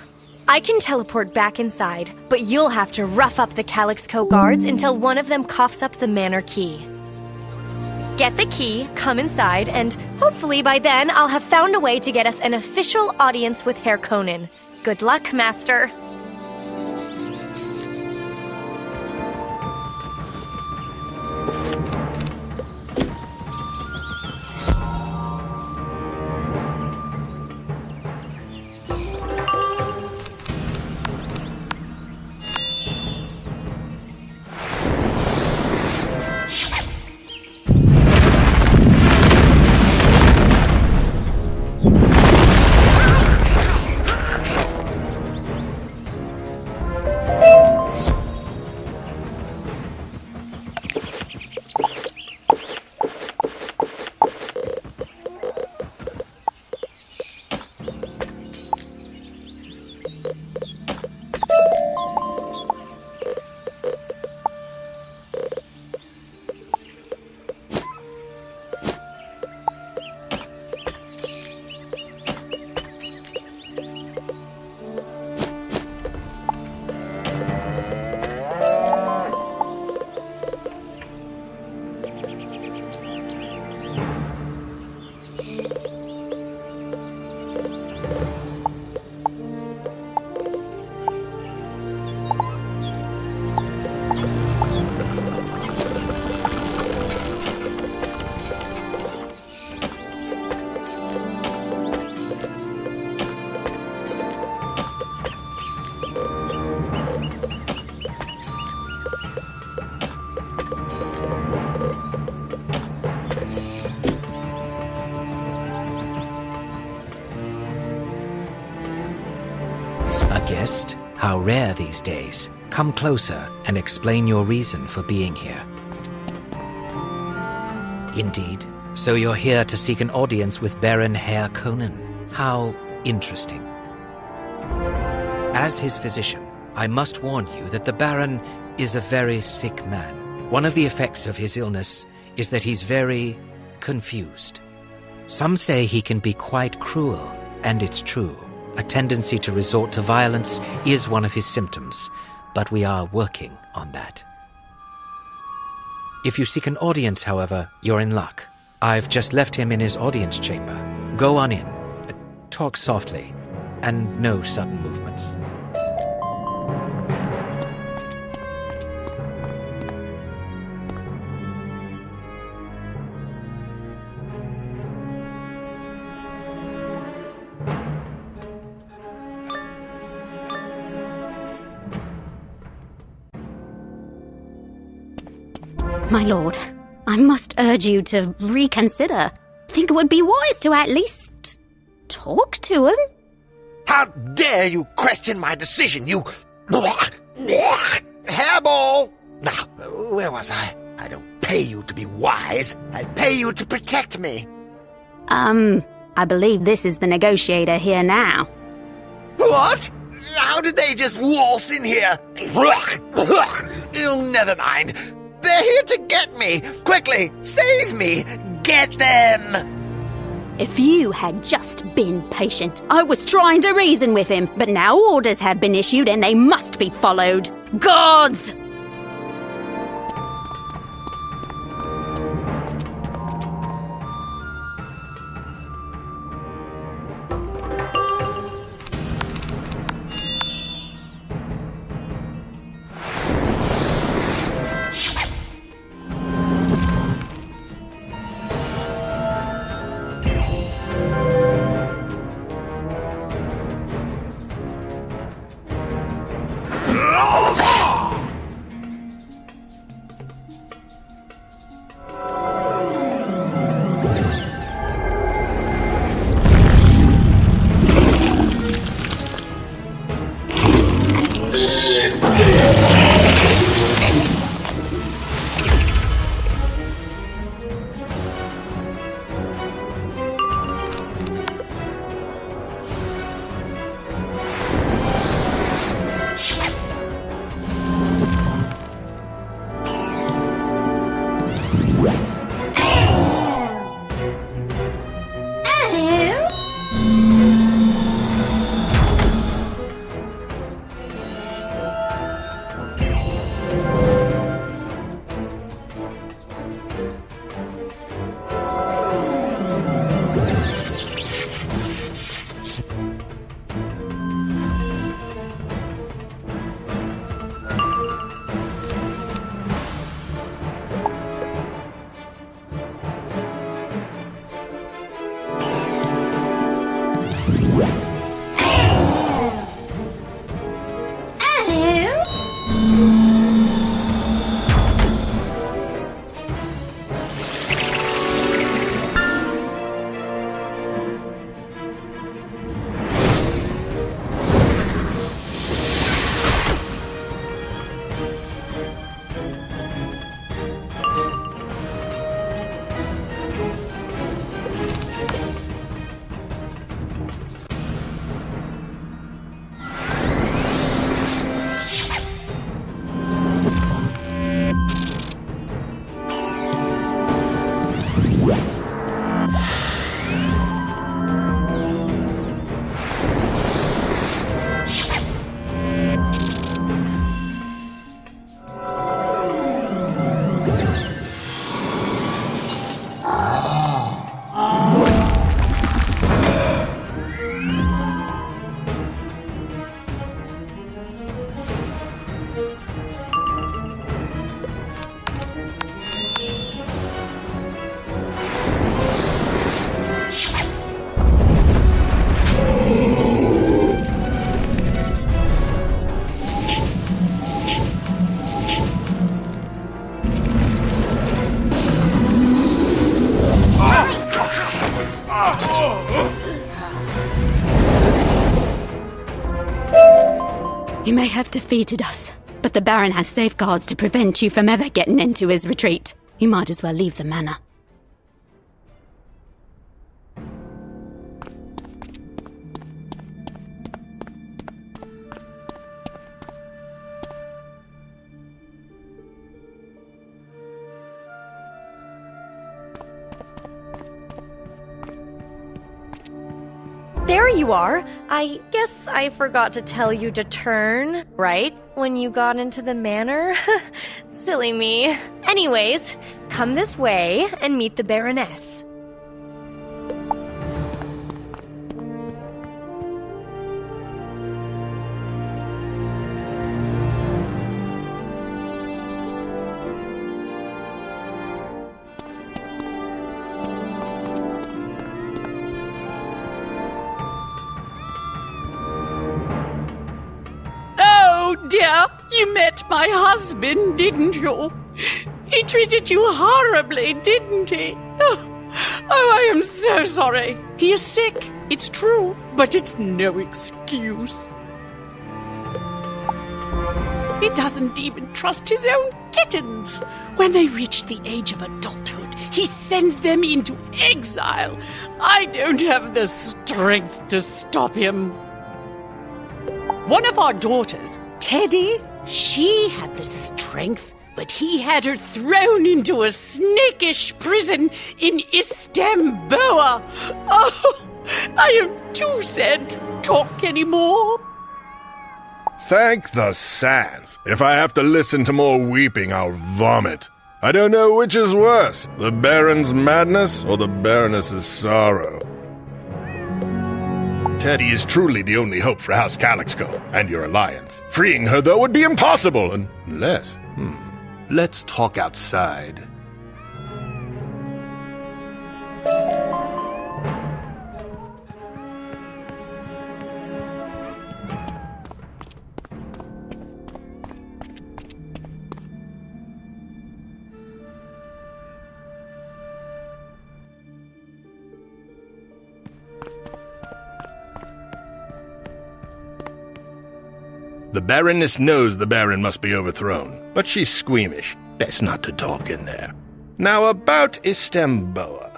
I can teleport back inside, but you'll have to rough up the Calixco guards until one of them coughs up the manor key. Get the key, come inside, and hopefully by then I'll have found a way to get us an official audience with Harkonnen. Good luck, Master. Guest? How rare these days. Come closer and explain your reason for being here. Indeed. So you're here to seek an audience with Baron Harkonnen. How interesting. As his physician, I must warn you that the Baron is a very sick man. One of the effects of his illness is that he's very confused. Some say he can be quite cruel, and it's true. A tendency to resort to violence is one of his symptoms, but we are working on that. If you seek an audience, however, you're in luck. I've just left him in his audience chamber. Go on in. Talk softly, and no sudden movements. My lord, I must urge you to reconsider. I think it would be wise to at least talk to him. How dare you question my decision, you hairball! Now, where was I? I don't pay you to be wise. I pay you to protect me. I believe this is the negotiator here now. What? How did they just waltz in here? Never mind. They're here to get me! Quickly, save me! Get them! If you had just been patient. I was trying to reason with him, but now orders have been issued and they must be followed. Gods! You may have defeated us, but the Baron has safeguards to prevent you from ever getting into his retreat. You might as well leave the manor. There you are. I guess I forgot to tell you to turn, right? When you got into the manor? Silly me. Anyways, come this way and meet the Baroness. Oh dear, you met my husband, didn't you? He treated you horribly, didn't he? Oh, I am so sorry. He is sick, it's true, but it's no excuse. He doesn't even trust his own kittens. When they reach the age of adulthood, he sends them into exile. I don't have the strength to stop him. One of our daughters, Teddy, she had the strength, but he had her thrown into a snakish prison in Istanbul. Oh, I am too sad to talk anymore. Thank the sands. If I have to listen to more weeping, I'll vomit. I don't know which is worse, the Baron's madness or the Baroness's sorrow. Teddy is truly the only hope for House Calixco and your alliance. Freeing her, though, would be impossible unless... Let's talk outside. The Baroness knows the Baron must be overthrown, but she's squeamish. Best not to talk in there. Now about Istanbul.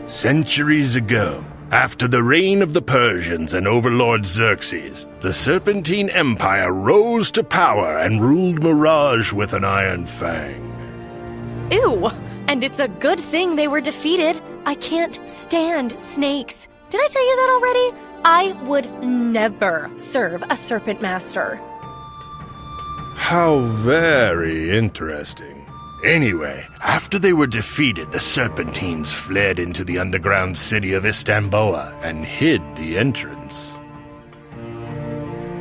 Centuries ago, after the reign of the Persians and Overlord Xerxes, the Serpentine Empire rose to power and ruled Mirage with an iron fang. Ew! And it's a good thing they were defeated. I can't stand snakes. Did I tell you that already? I would never serve a serpent master. How very interesting. Anyway, after they were defeated, the Serpentines fled into the underground city of Istanbul and hid the entrance.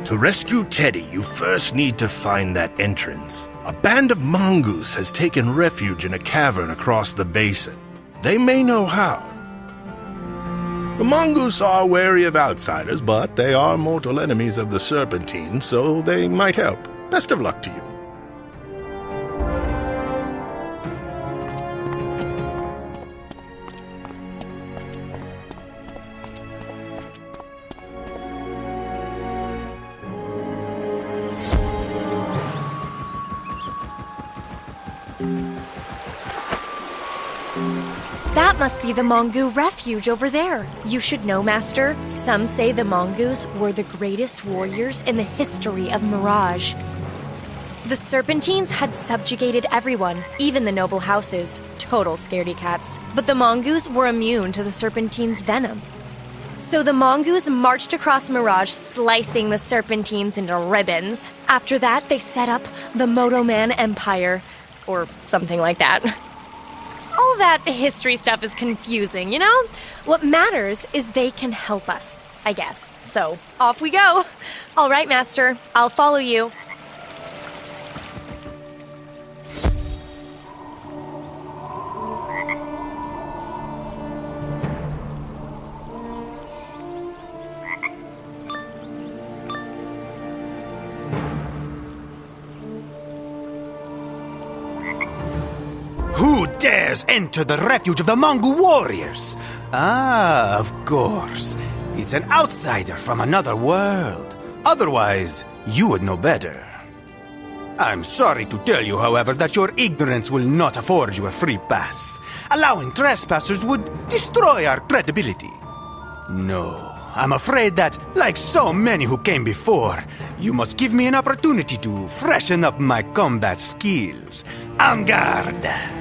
To rescue Teddy, you first need to find that entrance. A band of mongoose has taken refuge in a cavern across the basin. They may know how. The mongoose are wary of outsiders, but they are mortal enemies of the Serpentine, so they might help. Best of luck to you. That must be the Mongu refuge over there. You should know, Master. Some say the Mongoose were the greatest warriors in the history of Mirage. The Serpentines had subjugated everyone, even the noble houses. Total scaredy cats. But the Mongoose were immune to the Serpentines' venom. So the Mongoose marched across Mirage, slicing the Serpentines into ribbons. After that, they set up the Motoman Empire, or something like that. All that history stuff is confusing, you know? What matters is they can help us, I guess. So, off we go. All right, Master. I'll follow you. Who dares enter the refuge of the Mongo warriors? Ah, of course. It's an outsider from another world. Otherwise, you would know better. I'm sorry to tell you, however, that your ignorance will not afford you a free pass. Allowing trespassers would destroy our credibility. No, I'm afraid that, like so many who came before, you must give me an opportunity to freshen up my combat skills. En garde!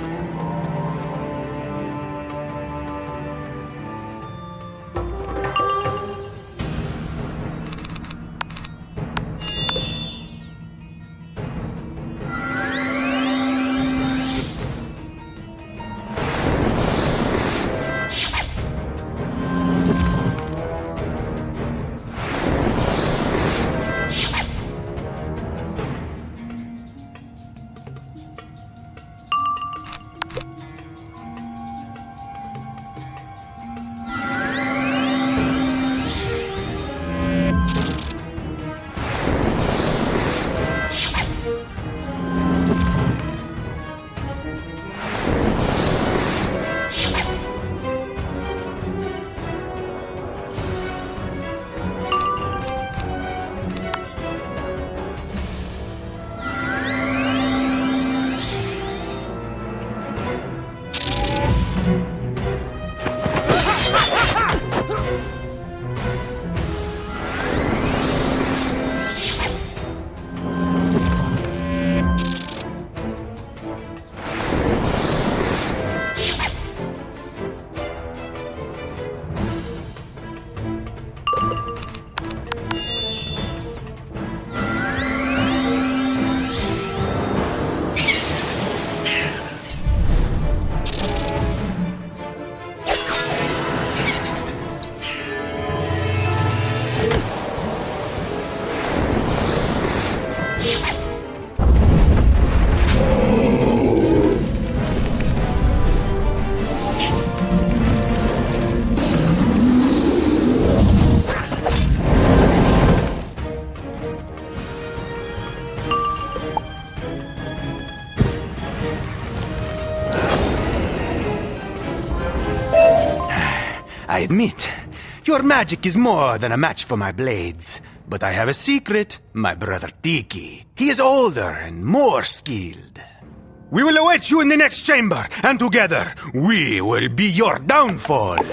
I admit, your magic is more than a match for my blades. But I have a secret, my brother Tiki. He is older and more skilled. We will await you in the next chamber, and together, we will be your downfall.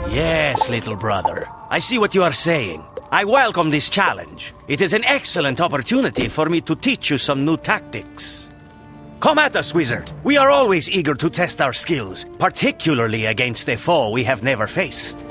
Yes, little brother. I see what you are saying. I welcome this challenge. It is an excellent opportunity for me to teach you some new tactics. Come at us, wizard. We are always eager to test our skills, particularly against a foe we have never faced.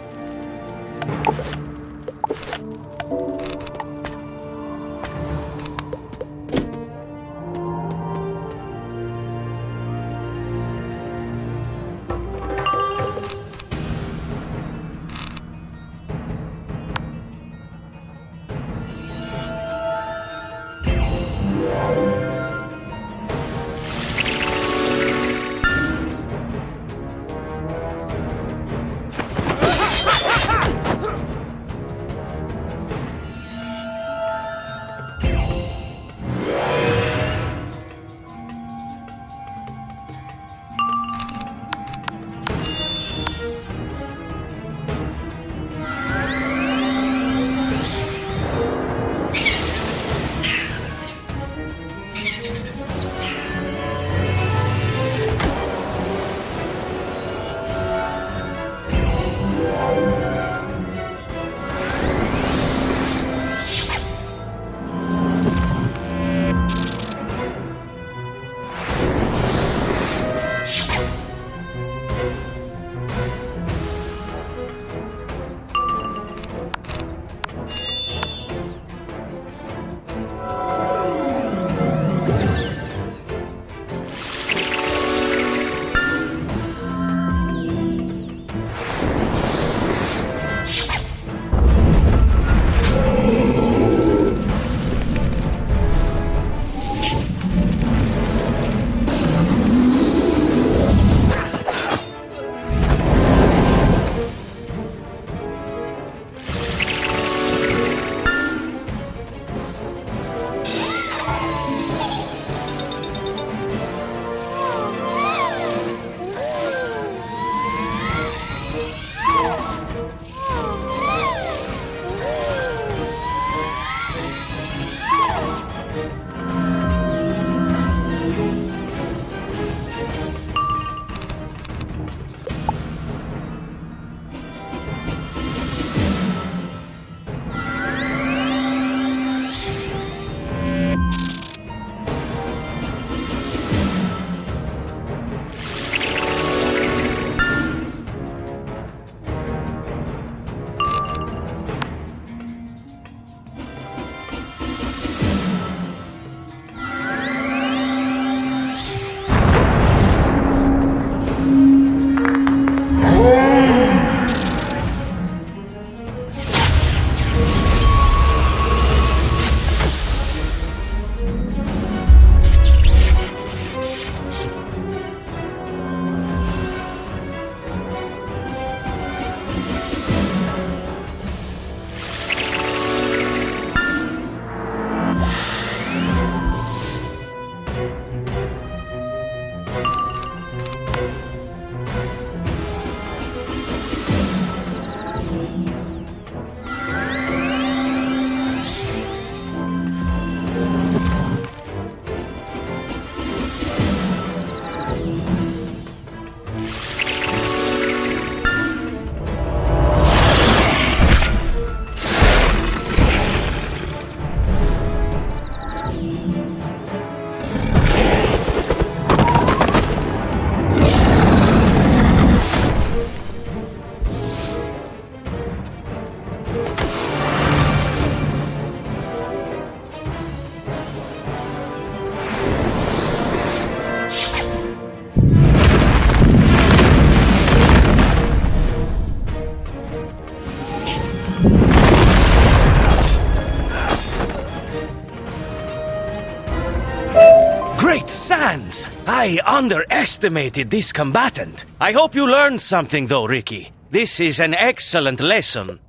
I underestimated this combatant. I hope you learned something though, Ricky. This is an excellent lesson.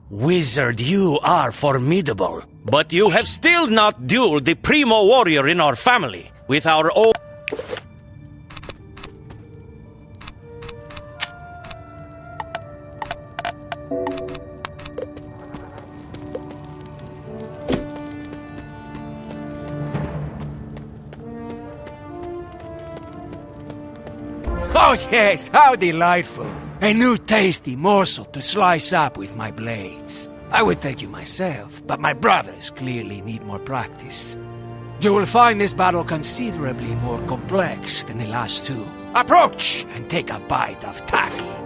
Wizard, you are formidable. But you have still not dueled the primo warrior in our family with our own... Oh yes, how delightful. A new tasty morsel to slice up with my blades. I would take you myself, but my brothers clearly need more practice. You will find this battle considerably more complex than the last two. Approach and take a bite of taffy.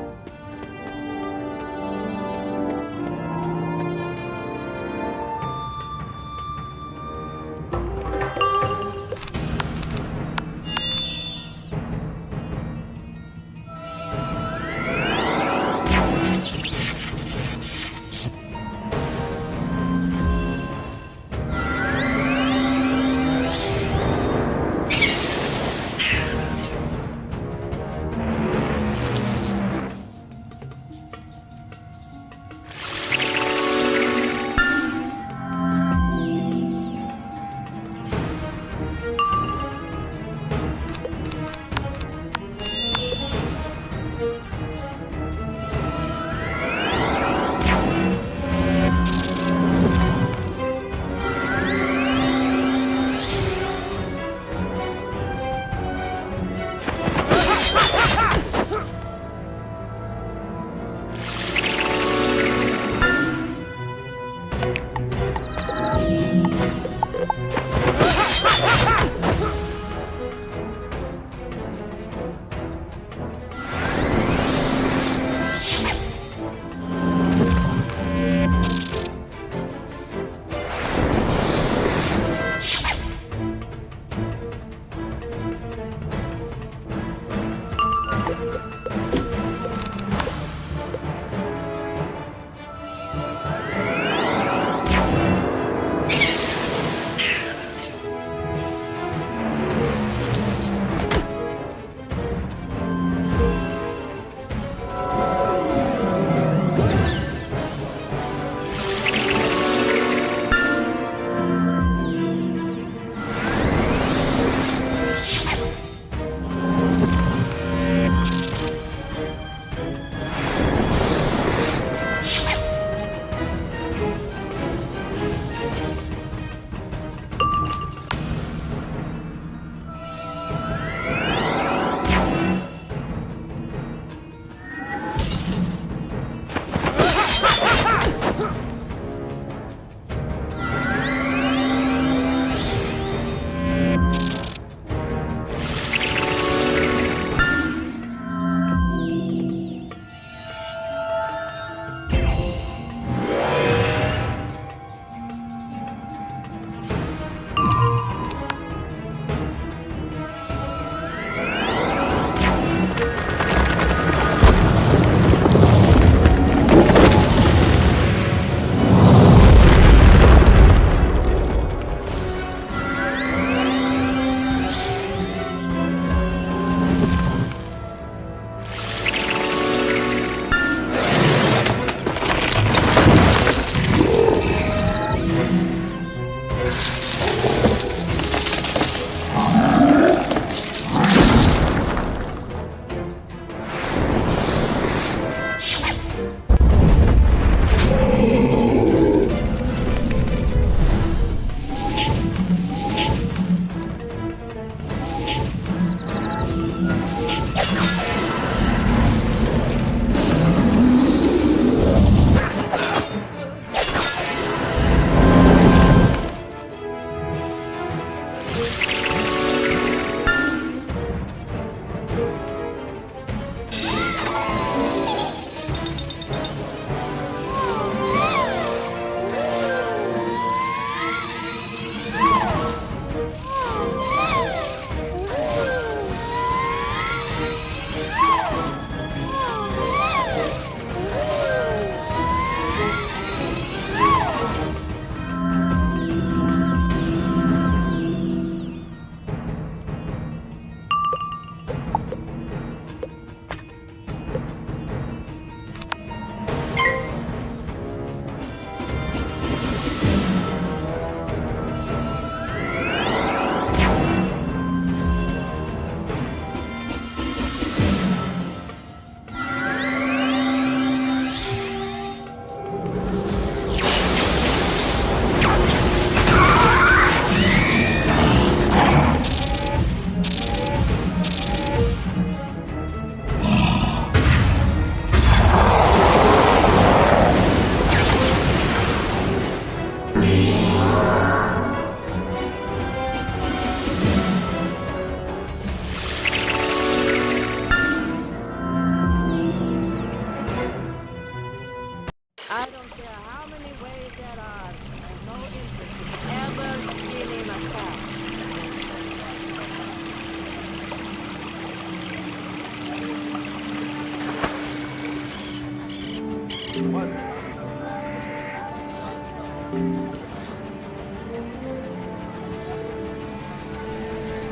I don't care how many ways there are. I have no interest in ever stealing a cat.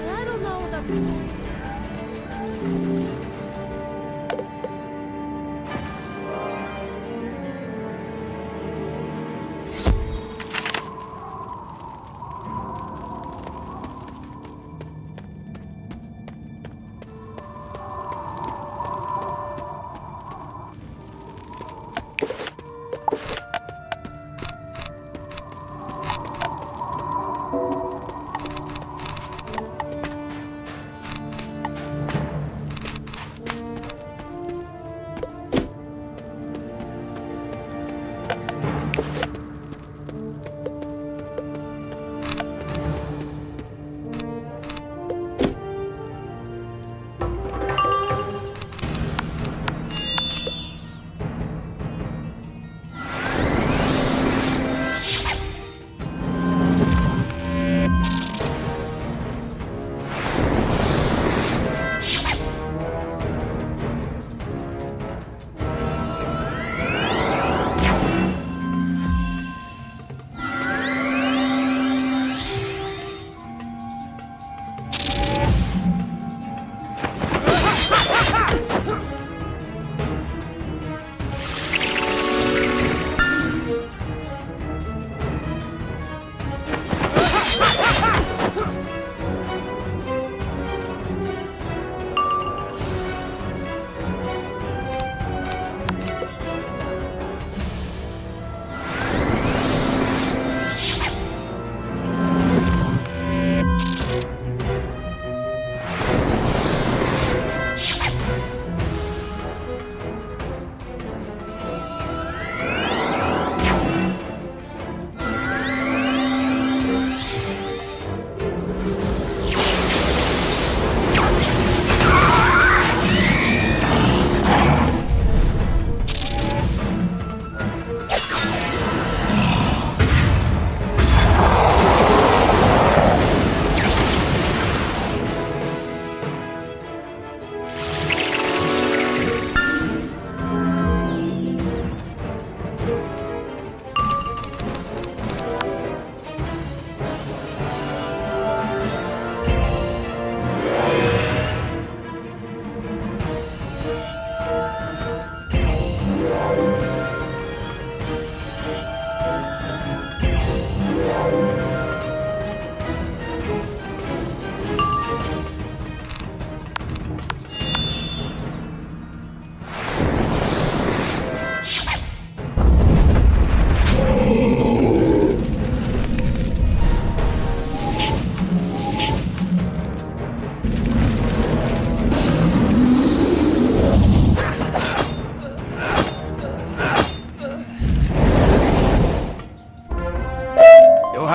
I don't know what I'm...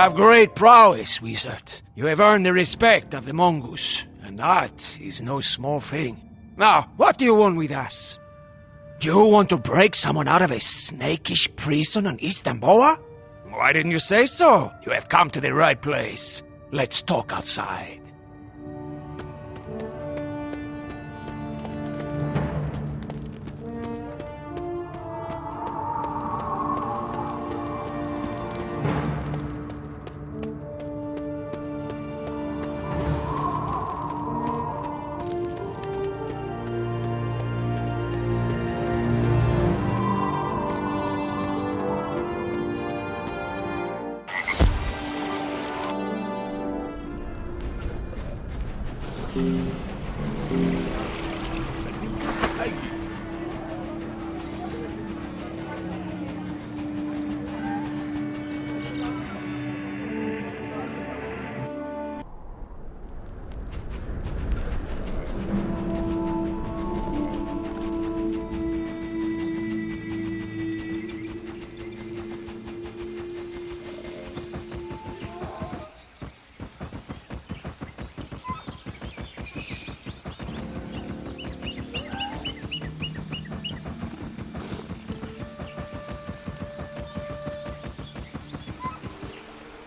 have great prowess, Wizard. You have earned the respect of the mongoose, and that is no small thing. Now, what do you want with us? Do you want to break someone out of a snakish prison on Istanbul? Why didn't you say so? You have come to the right place. Let's talk outside.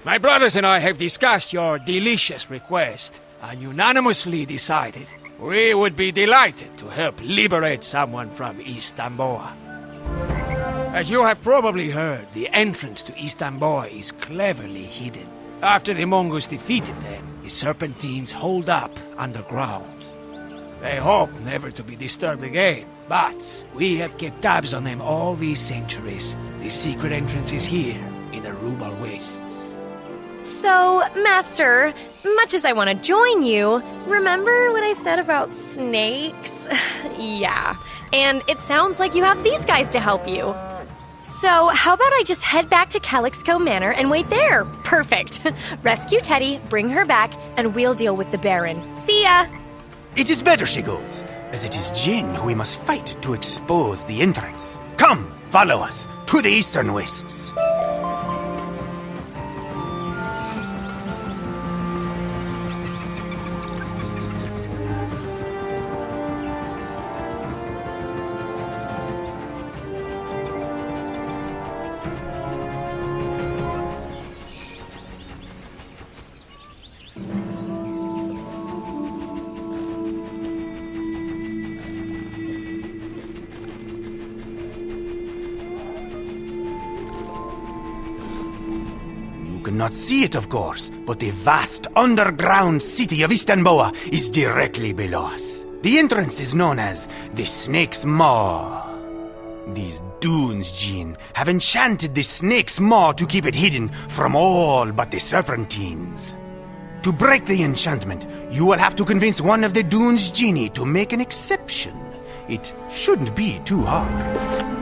My brothers and I have discussed your delicious request and unanimously decided we would be delighted to help liberate someone from Istanbul. As you have probably heard, the entrance to Istanbul is cleverly hidden. After the Mongols defeated them, the Serpentines holed up underground. They hope never to be disturbed again, but we have kept tabs on them all these centuries. The secret entrance is here, in the Rubal Wastes. So, Master, much as I want to join you, remember what I said about snakes? Yeah, and it sounds like you have these guys to help you. So, how about I just head back to Calixco Manor and wait there? Perfect. Rescue Teddy, bring her back, and we'll deal with the Baron. See ya! It is better she goes, as it is Jin who we must fight to expose the entrance. Come, follow us to the Eastern Wastes. You cannot see it, of course, but the vast underground city of Istanbul is directly below us. The entrance is known as the Snake's Maw. These dunes, Jin, have enchanted the Snake's Maw to keep it hidden from all but the Serpentines. To break the enchantment, you will have to convince one of the dunes' genie to make an exception. It shouldn't be too hard.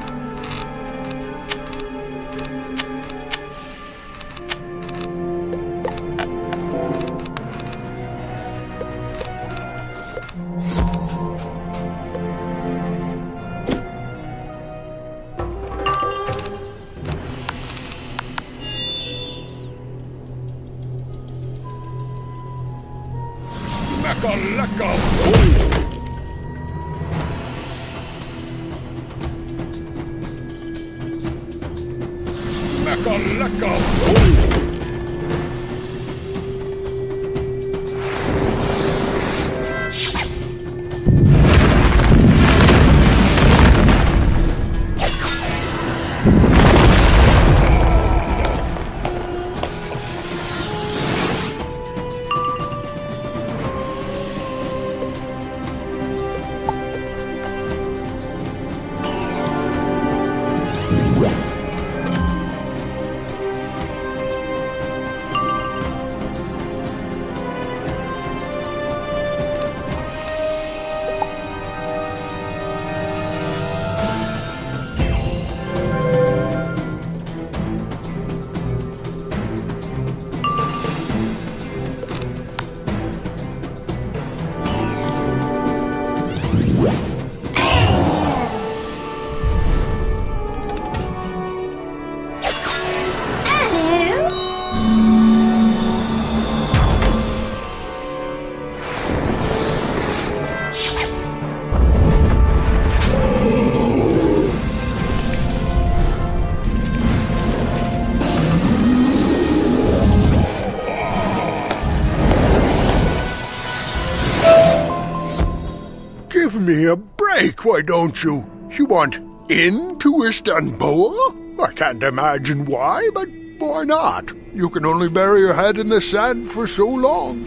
Give me a break, why don't you? You want into Istanbul? I can't imagine why, but why not? You can only bury your head in the sand for so long.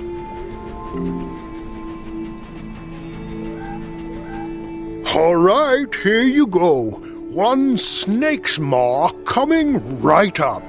All right, here you go. One snake's maw coming right up.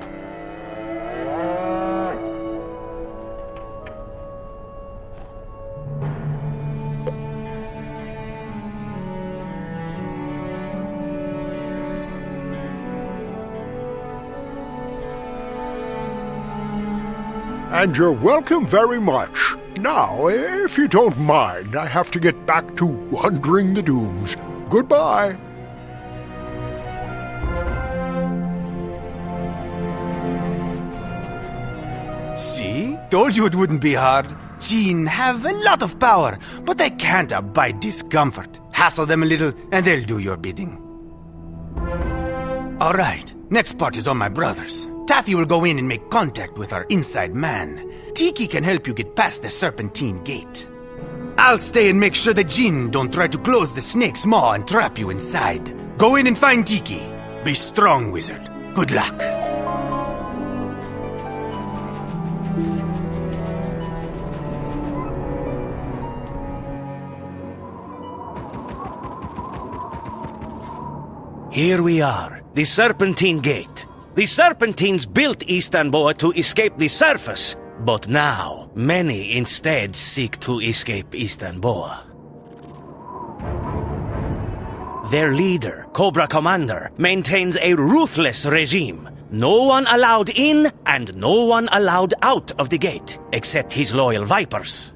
And you're welcome very much. Now, if you don't mind, I have to get back to wandering the dooms. Goodbye. See? Told you it wouldn't be hard. Jin have a lot of power, but they can't abide discomfort. Hassle them a little, and they'll do your bidding. All right, next part is on my brothers. Taffy will go in and make contact with our inside man. Tiki can help you get past the Serpentine Gate. I'll stay and make sure the Jinn don't try to close the snake's maw and trap you inside. Go in and find Tiki. Be strong, wizard. Good luck. Here we are, the Serpentine Gate. The Serpentines built Istanbul to escape the surface, but now many instead seek to escape Istanbul. Their leader, Cobra Commander, maintains a ruthless regime. No one allowed in and no one allowed out of the gate, except his loyal Vipers.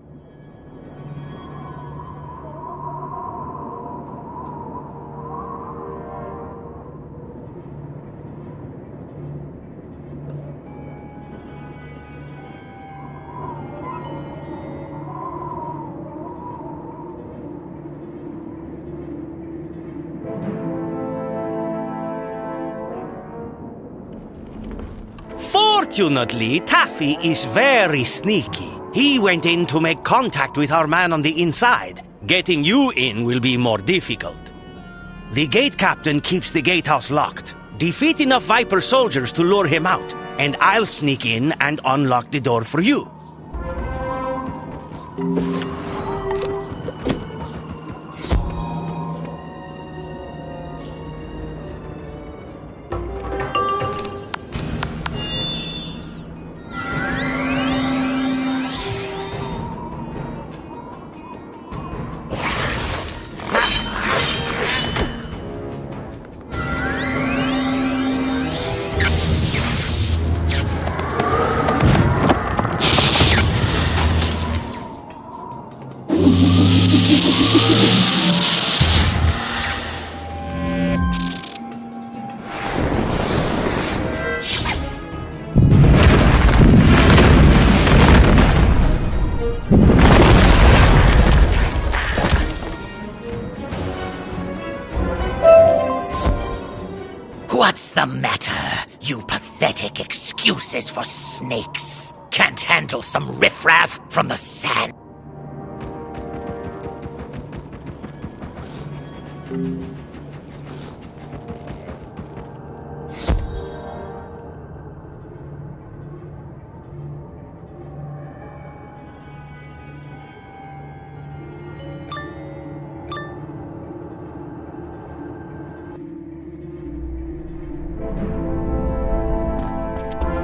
Fortunately, Taffy is very sneaky. He went in to make contact with our man on the inside. Getting you in will be more difficult. The gate captain keeps the gatehouse locked. Defeat enough Viper soldiers to lure him out, and I'll sneak in and unlock the door for you. What's the matter, you pathetic excuses for snakes? Can't handle some riffraff from the sand?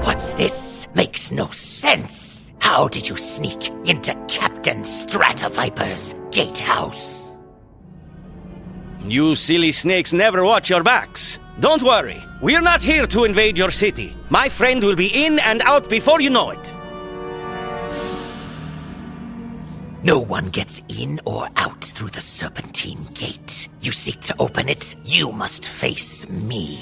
What's this? Makes no sense. How did you sneak into Captain Stratoviper's gatehouse? You silly snakes never watch your backs. Don't worry, we're not here to invade your city. My friend will be in and out before you know it. No one gets in or out through the Serpentine Gate. You seek to open it, you must face me.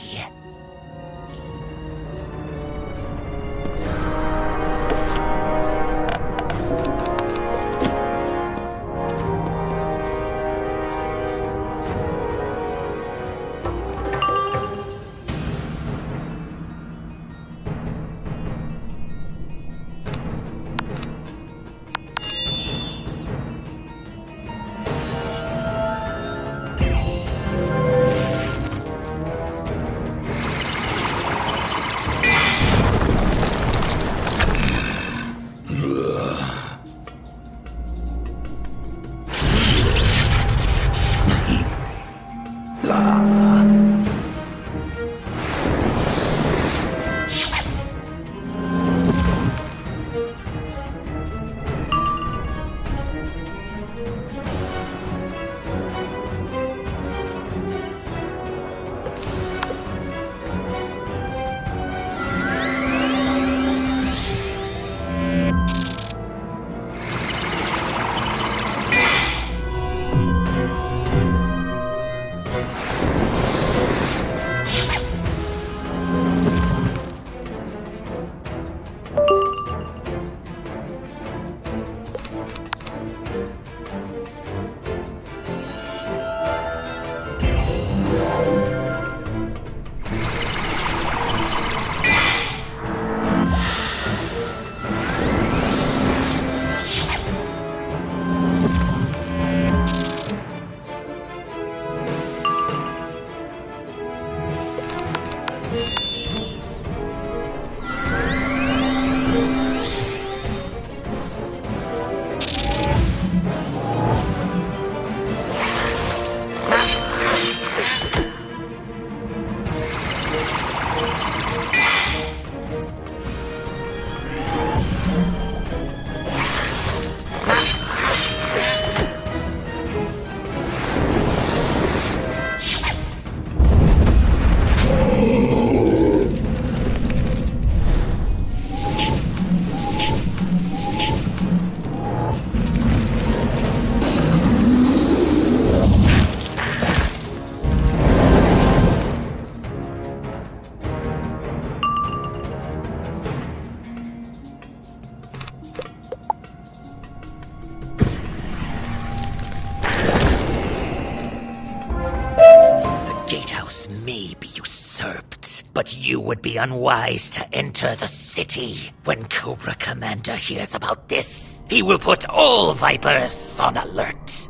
gatehouse may be usurped, but you would be unwise to enter the city. When Cobra Commander hears about this, he will put all Vipers on alert.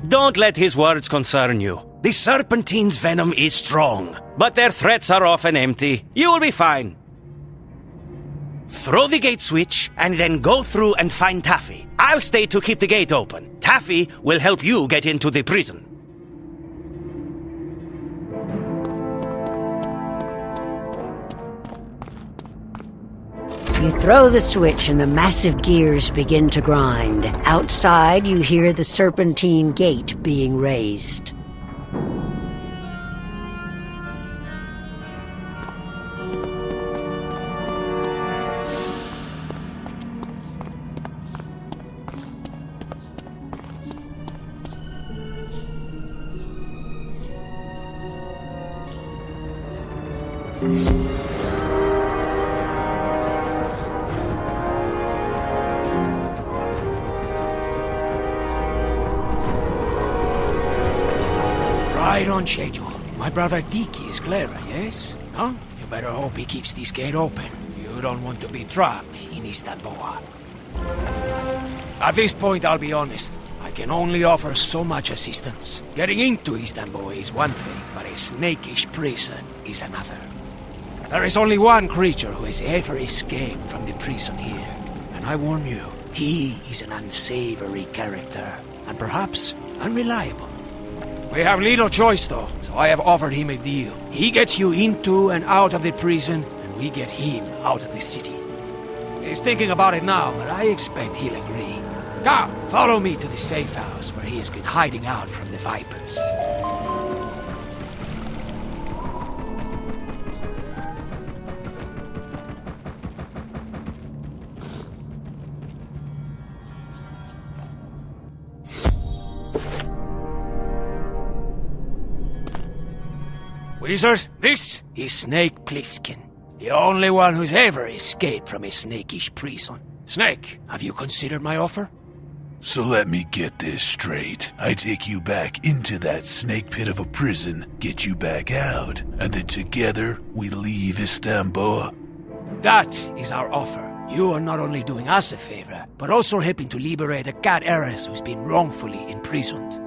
Don't let his words concern you. The Serpentine's venom is strong, but their threats are often empty. You will be fine. Throw the gate switch, and then go through and find Taffy. I'll stay to keep the gate open. Taffy will help you get into the prison. You throw the switch and the massive gears begin to grind. Outside, you hear the Serpentine gate being raised. Right on schedule. My brother Tiki is clever, yes? No? You better hope he keeps this gate open. You don't want to be trapped in Istanbul. At this point, I'll be honest. I can only offer so much assistance. Getting into Istanbul is one thing, but a snakish prison is another. There is only one creature who has ever escaped from the prison here. And I warn you, he is an unsavory character, and perhaps unreliable. We have little choice, though, so I have offered him a deal. He gets you into and out of the prison, and we get him out of the city. He's thinking about it now, but I expect he'll agree. Come, follow me to the safe house where he has been hiding out from the Vipers. Wizard, this is Snake Plissken, the only one who's ever escaped from a snakish prison. Snake, have you considered my offer? So let me get this straight. I take you back into that snake pit of a prison, get you back out, and then together we leave Istanbul. That is our offer. You are not only doing us a favor, but also helping to liberate a cat heiress who's been wrongfully imprisoned.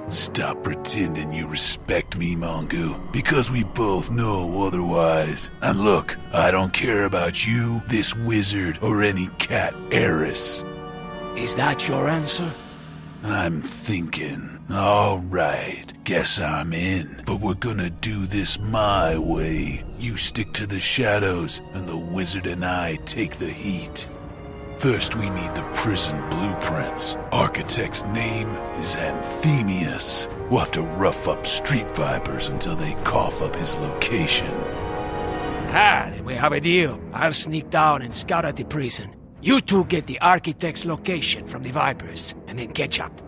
Stop pretending you respect me, Mongu, because we both know otherwise. And look, I don't care about you, this wizard, or any cat heiress. Is that your answer? I'm thinking. All right, guess I'm in. But we're gonna do this my way. You stick to the shadows, and the wizard and I take the heat. First, we need the prison blueprints. Architect's name is Anthemius. We'll have to rough up street vipers until they cough up his location. Then we have a deal. I'll sneak down and scout out the prison. You two get the architect's location from the Vipers, and then catch up.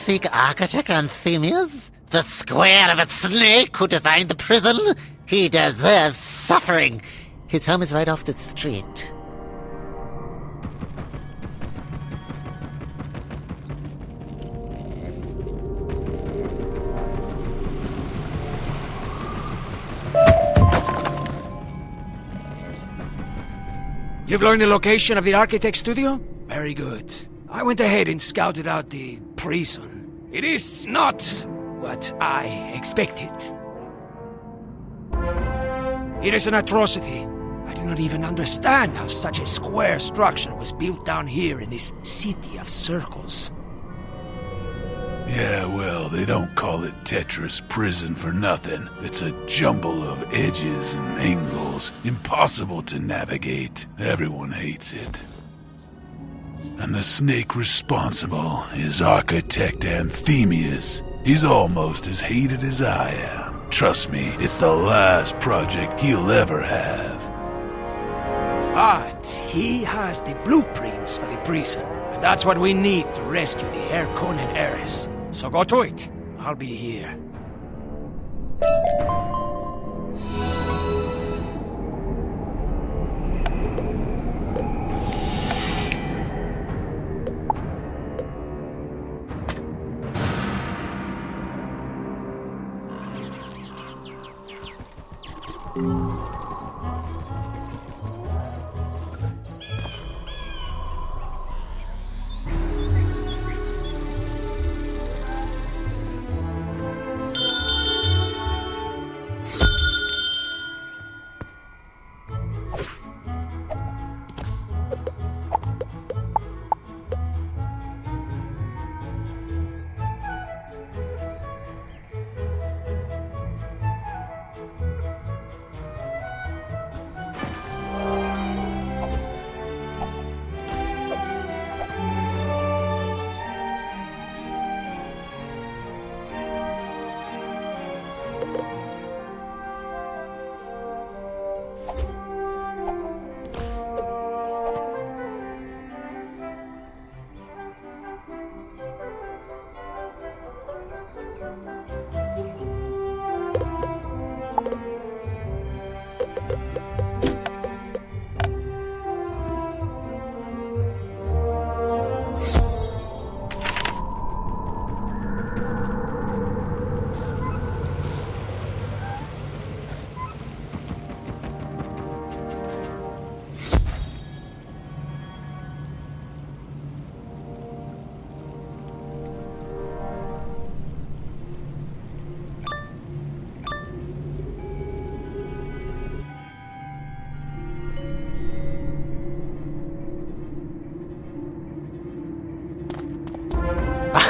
seek architect Anthemius? The square of a snake who designed the prison? He deserves suffering. His home is right off the street. You've learned the location of the architect studio? Very good. I went ahead and scouted out the prison. It is not what I expected. It is an atrocity. I do not even understand how such a square structure was built down here in this city of circles. Yeah, well, they don't call it Tetris Prison for nothing. It's a jumble of edges and angles, impossible to navigate. Everyone hates it. And the snake responsible is Architect Anthemius. He's almost as hated as I am. Trust me, it's the last project he'll ever have. But he has the blueprints for the prison, and that's what we need to rescue the Harkonnen heiress. So go to it. I'll be here.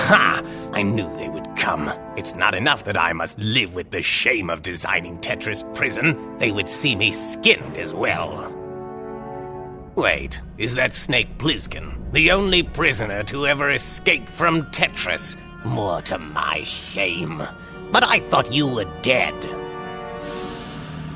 Ha! I knew they would come. It's not enough that I must live with the shame of designing Tetris Prison. They would see me skinned as well. Wait, is that Snake Plissken the only prisoner to ever escape from Tetris? More to my shame. But I thought you were dead.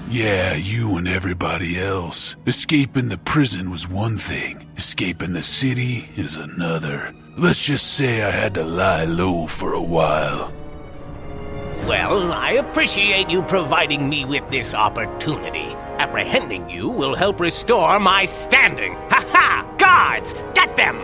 Yeah, you and everybody else. Escaping the prison was one thing. Escaping the city is another. Let's just say I had to lie low for a while. Well, I appreciate you providing me with this opportunity. Apprehending you will help restore my standing. Ha-ha! Guards, get them!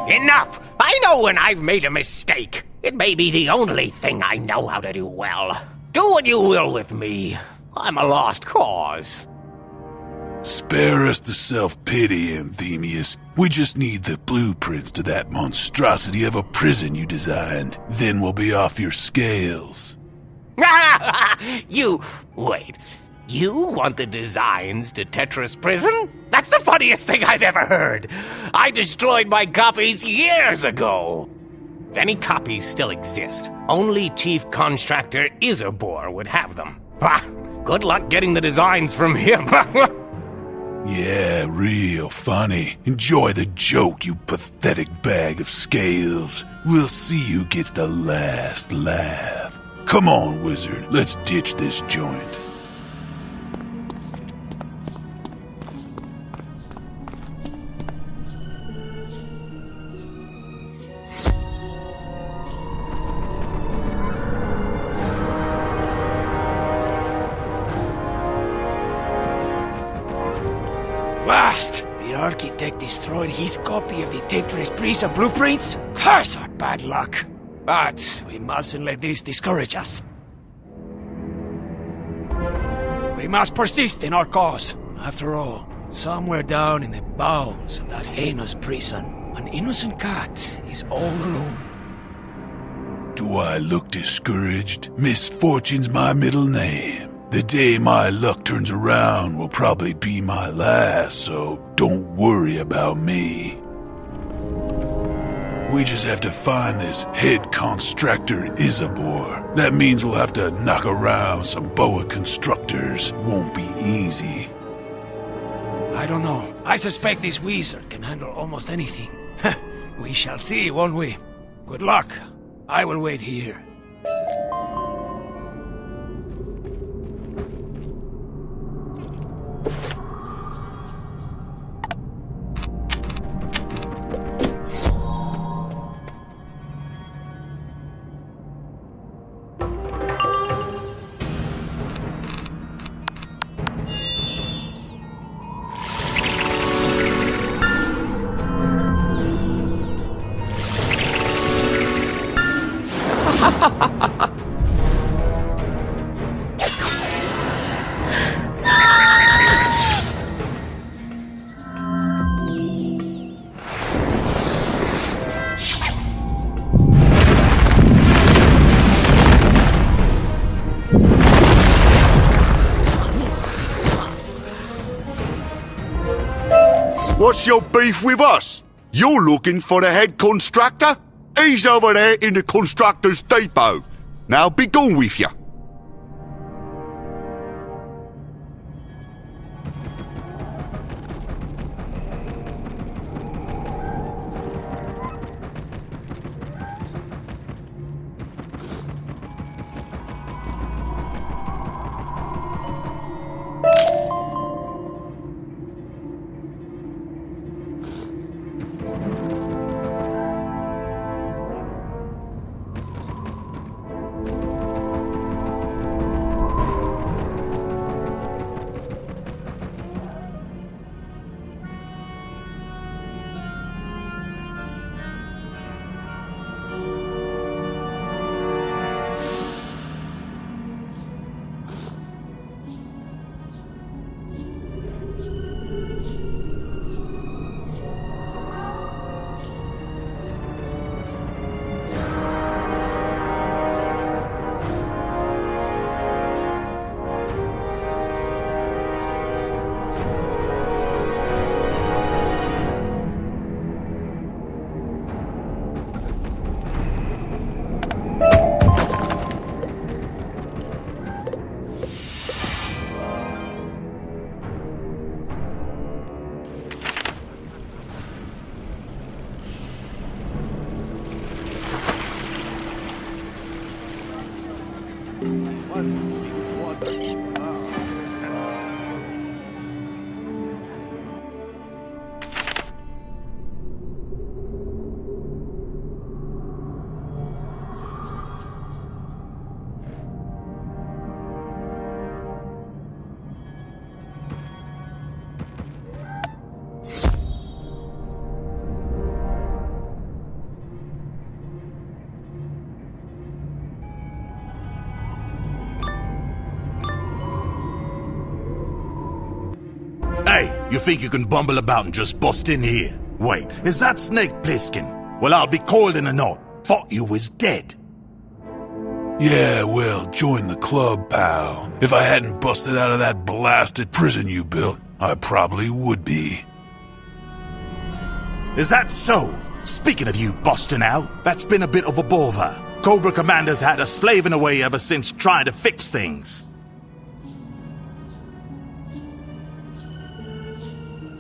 Enough! I know when I've made a mistake. It may be the only thing I know how to do well. Do what you will with me. I'm a lost cause. Spare us the self-pity, Anthemius. We just need the blueprints to that monstrosity of a prison you designed. Then we'll be off your scales. Wait. You want the designs to Tetris Prison? That's the funniest thing I've ever heard. I destroyed my copies years ago. If any copies still exist, only Chief Constructor Isabor would have them. Good luck getting the designs from him. Yeah, real funny. Enjoy the joke, you pathetic bag of scales. We'll see who gets the last laugh. Come on, wizard, let's ditch this joint. Last, the architect destroyed his copy of the Tetris Prison blueprints? Curse our bad luck. But we mustn't let this discourage us. We must persist in our cause. After all, somewhere down in the bowels of that heinous prison, an innocent cat is all alone. Do I look discouraged? Misfortune's my middle name. The day my luck turns around will probably be my last, so don't worry about me. We just have to find this head constructor Isabor. That means we'll have to knock around some boa constructors. Won't be easy. I don't know. I suspect this wizard can handle almost anything. We shall see, won't we? Good luck. I will wait here. What's your beef with us? You're looking for the head constructor? He's over there in the constructor's depot. Now be gone with you. You think you can bumble about and just bust in here? Wait, is that Snake Plissken? Well, I'll be coiled in a knot. Thought you was dead. Yeah, well, join the club, pal. If I hadn't busted out of that blasted prison you built, I probably would be. Is that so? Speaking of you busting out, that's been a bit of a bother. Cobra Commander's had us slaving away ever since trying to fix things.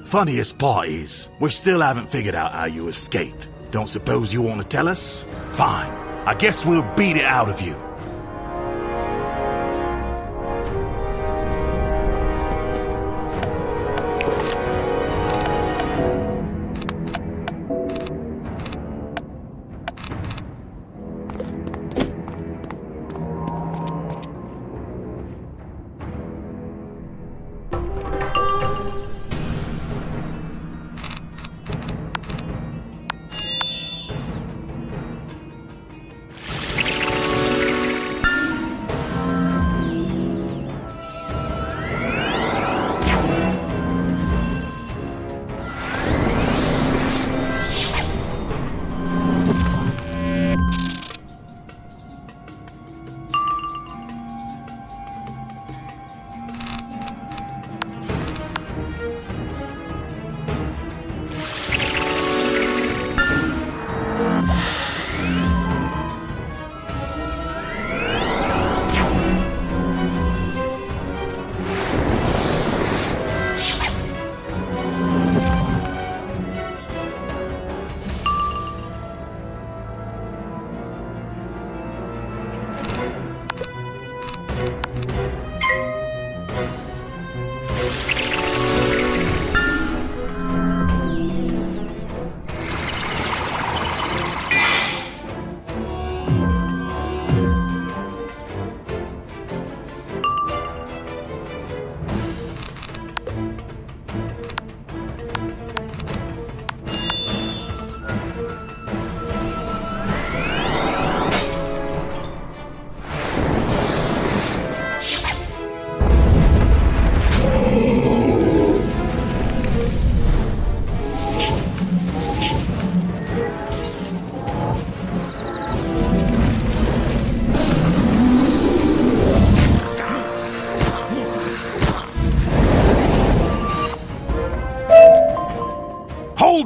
Funniest part is, we still haven't figured out how you escaped. Don't suppose you want to tell us? Fine. I guess we'll beat it out of you.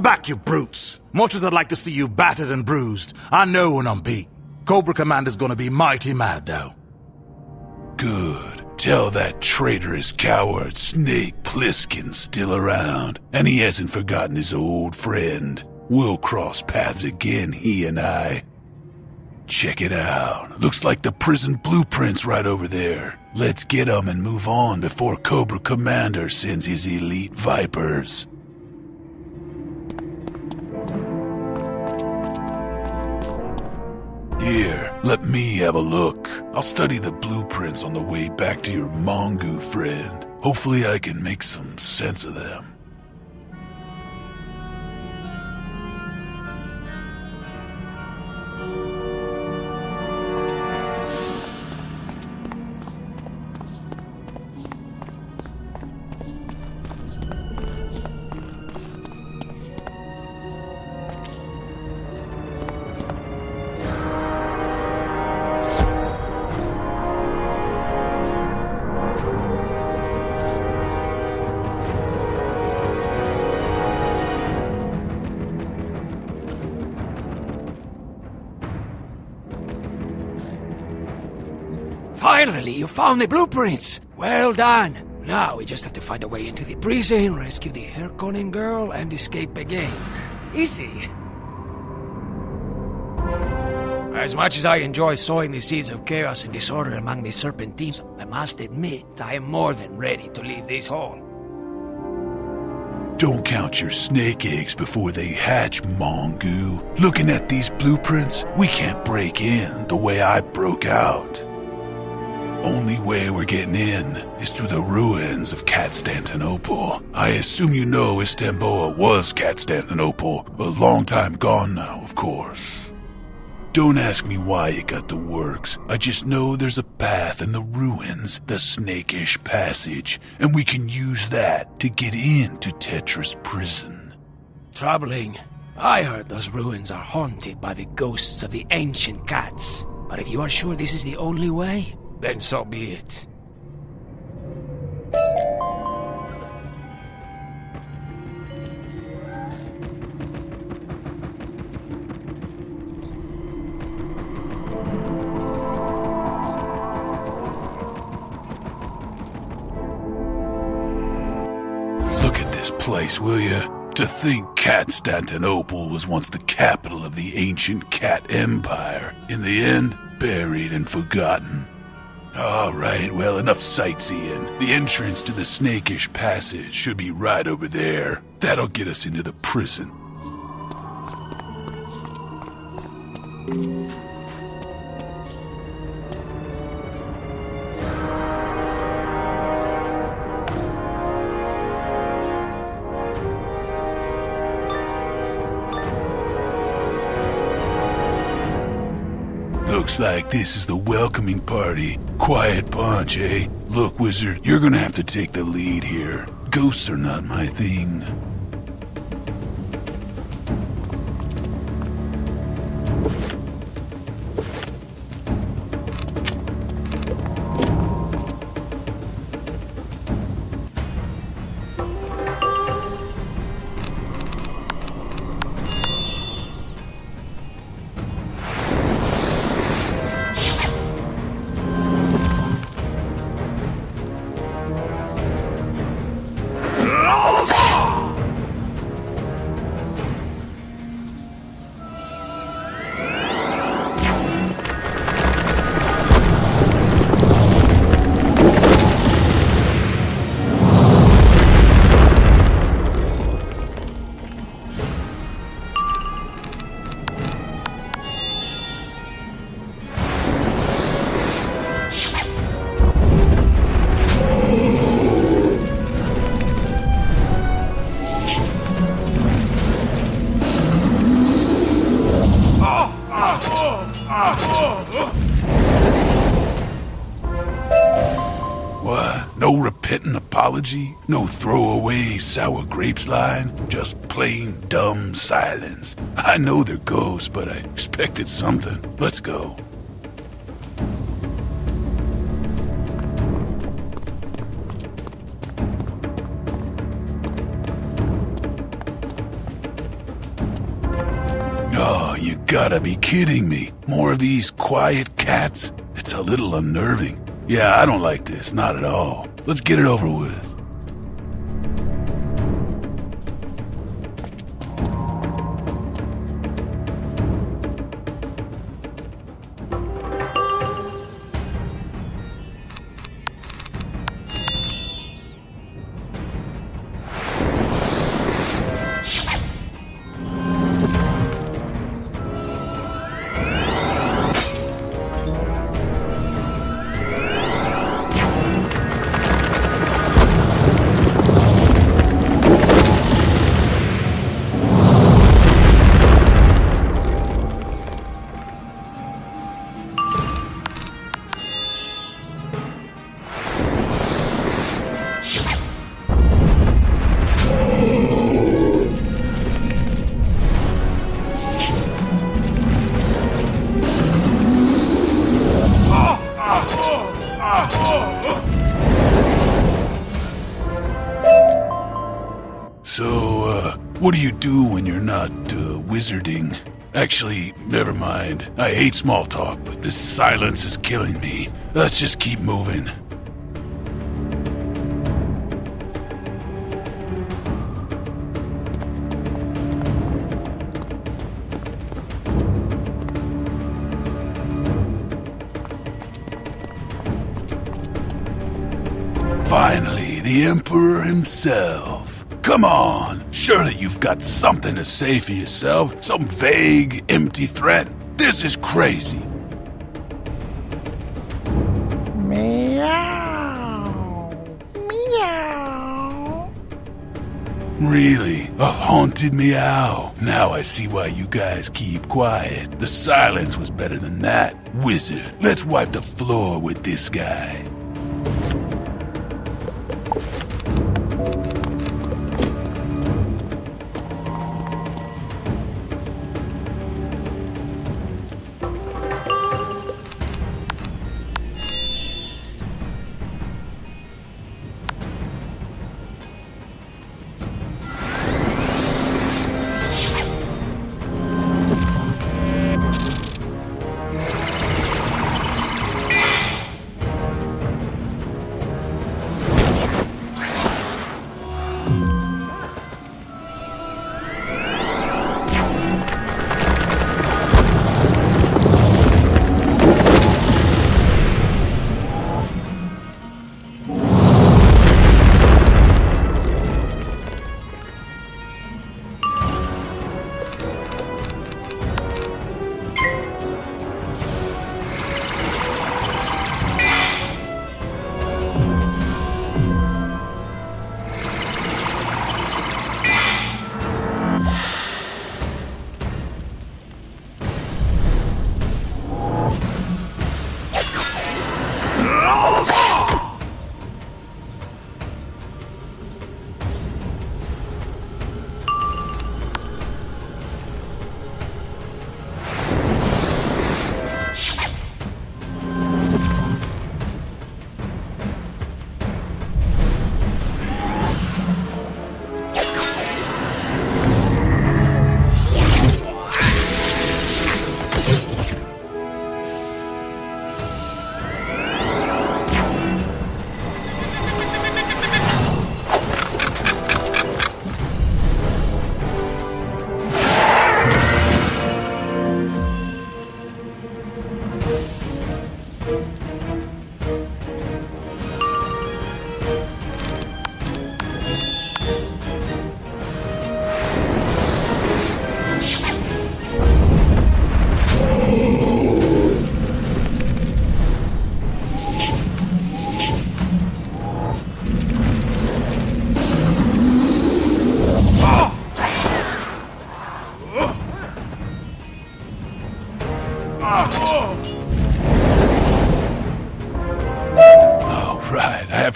Back, you brutes! Much as I'd like to see you battered and bruised, I know when I'm beat. Cobra Commander's gonna be mighty mad, though. Good. Tell that traitorous coward Snake Plissken's still around, and he hasn't forgotten his old friend. We'll cross paths again, he and I. Check it out. Looks like the prison blueprint's right over there. Let's get 'em and move on before Cobra Commander sends his elite Vipers. Here, let me have a look. I'll study the blueprints on the way back to your Mongu friend. Hopefully I can make some sense of them. Finally, you found the blueprints! Well done! Now we just have to find a way into the prison, rescue the hair-conning girl, and escape again. Easy. As much as I enjoy sowing the seeds of chaos and disorder among the Serpentines, I must admit I am more than ready to leave this hall. Don't count your snake eggs before they hatch, Mongu. Looking at these blueprints, we can't break in the way I broke out. Only way we're getting in is through the ruins of Constantinople. I assume you know Istanbul was Constantinople, a long time gone now, of course. Don't ask me why it got the works. I just know there's a path in the ruins, the Snakish Passage, and we can use that to get into Tetris Prison. Troubling. I heard those ruins are haunted by the ghosts of the ancient cats. But if you are sure this is the only way, then so be it. Look at this place, will you? To think Constantinople was once the capital of the ancient cat empire. In the end, buried and forgotten. Alright, well, enough sightseeing. The entrance to the Snakish Passage should be right over there. That'll get us into the prison. Looks like this is the welcoming party. Quiet bunch, eh? Look, Wizard, you're gonna have to take the lead here. Ghosts are not my thing. What? No repentant apology? No throwaway sour grapes line? Just plain dumb silence. I know they're ghosts, but I expected something. Let's go. Oh, you gotta be kidding me. More of these quiet cats? It's a little unnerving. Yeah, I don't like this, not at all. Let's get it over with. What do you do when you're not, wizarding? Actually, never mind. I hate small talk, but this silence is killing me. Let's just keep moving. Finally, the Emperor himself. Come on, surely you've got something to say for yourself. Some vague, empty threat. This is crazy. Meow. Meow. Really? A haunted meow. Now I see why you guys keep quiet. The silence was better than that. Wizard, let's wipe the floor with this guy.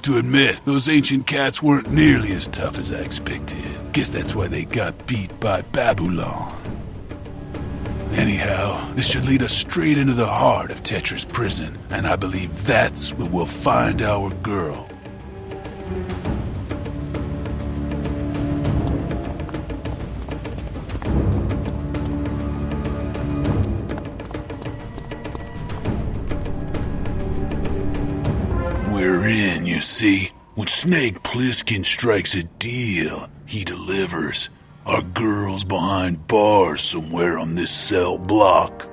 To admit, those ancient cats weren't nearly as tough as I expected. Guess that's why they got beat by Babylon. Anyhow, this should lead us straight into the heart of Tetris Prison, and I believe that's where we'll find our girl. We're in, you see. When Snake Plissken strikes a deal, he delivers. Our girl's behind bars somewhere on this cell block.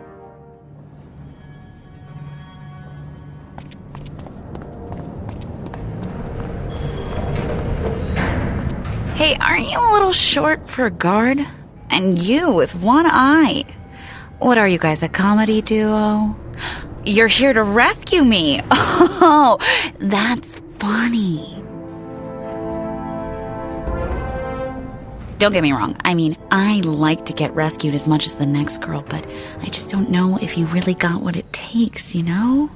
Hey, aren't you a little short for a guard? And you with one eye. What are you guys, a comedy duo? You're here to rescue me. Oh, that's funny. Don't get me wrong. I mean, I like to get rescued as much as the next girl, but I just don't know if you really got what it takes, you know?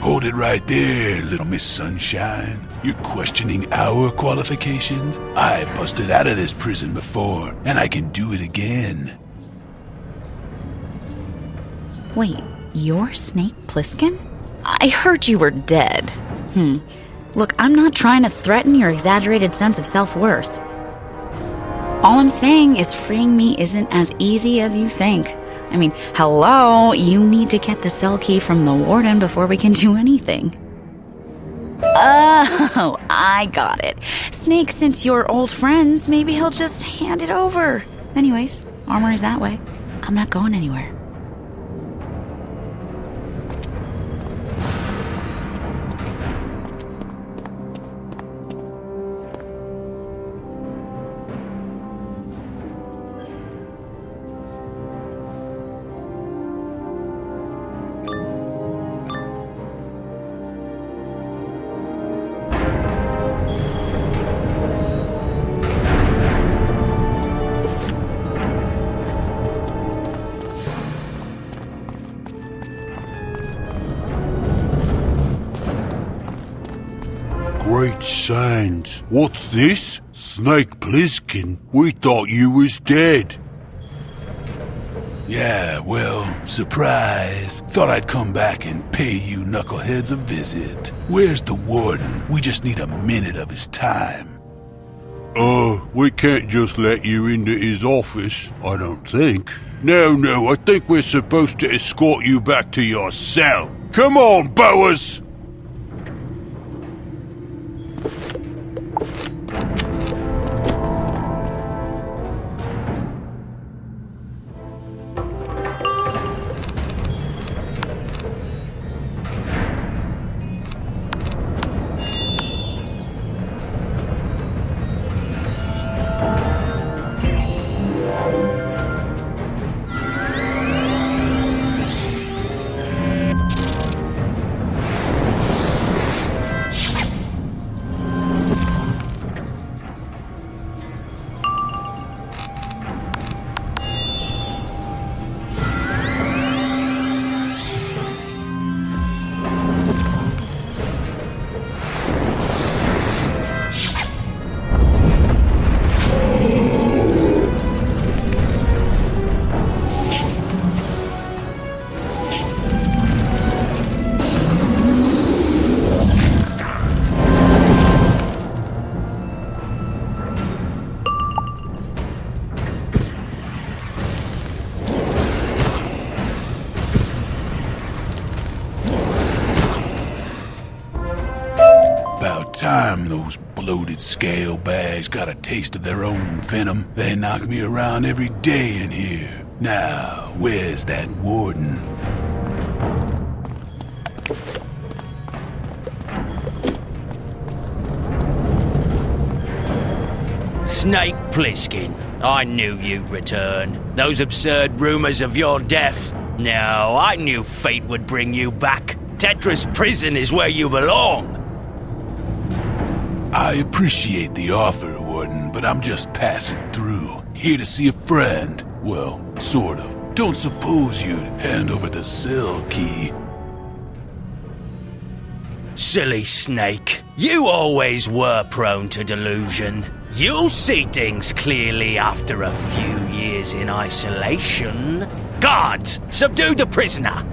Hold it right there, little Miss Sunshine. You're questioning our qualifications? I busted out of this prison before, and I can do it again. Wait, you're Snake Plissken? I heard you were dead. Look, I'm not trying to threaten your exaggerated sense of self-worth. All I'm saying is freeing me isn't as easy as you think. I mean, hello, you need to get the cell key from the warden before we can do anything. Oh, I got it. Snake, since you're old friends, maybe he'll just hand it over. Anyways, armory's that way. I'm not going anywhere. Great sands. What's this? Snake Plissken? We thought you was dead. Yeah, well, surprise. Thought I'd come back and pay you knuckleheads a visit. Where's the warden? We just need a minute of his time. We can't just let you into his office, I don't think. No, I think we're supposed to escort you back to your cell. Come on, Boas! Time those bloated scale bags got a taste of their own venom. They knock me around every day in here. Now, where's that warden? Snake Plissken, I knew you'd return. Those absurd rumors of your death. No, I knew fate would bring you back. Tetris Prison is where you belong. I appreciate the offer, Warden, but I'm just passing through. Here to see a friend. Well, sort of. Don't suppose you'd hand over the cell key. Silly Snake. You always were prone to delusion. You'll see things clearly after a few years in isolation. Guards, subdue the prisoner!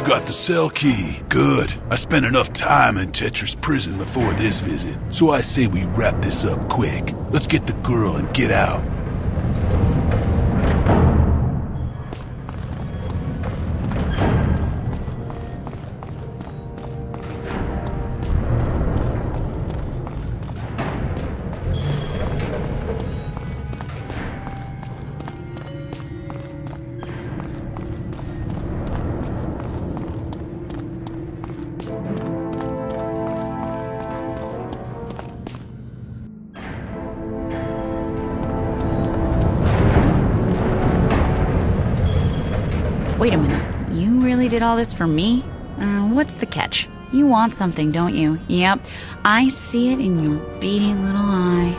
got the cell key. Good. I spent enough time in Tetris prison before this visit, so I say we wrap this up quick. Let's get the girl and get out. Wait a minute, you really did all this for me? What's the catch? You want something, don't you? Yep, I see it in your beady little eye.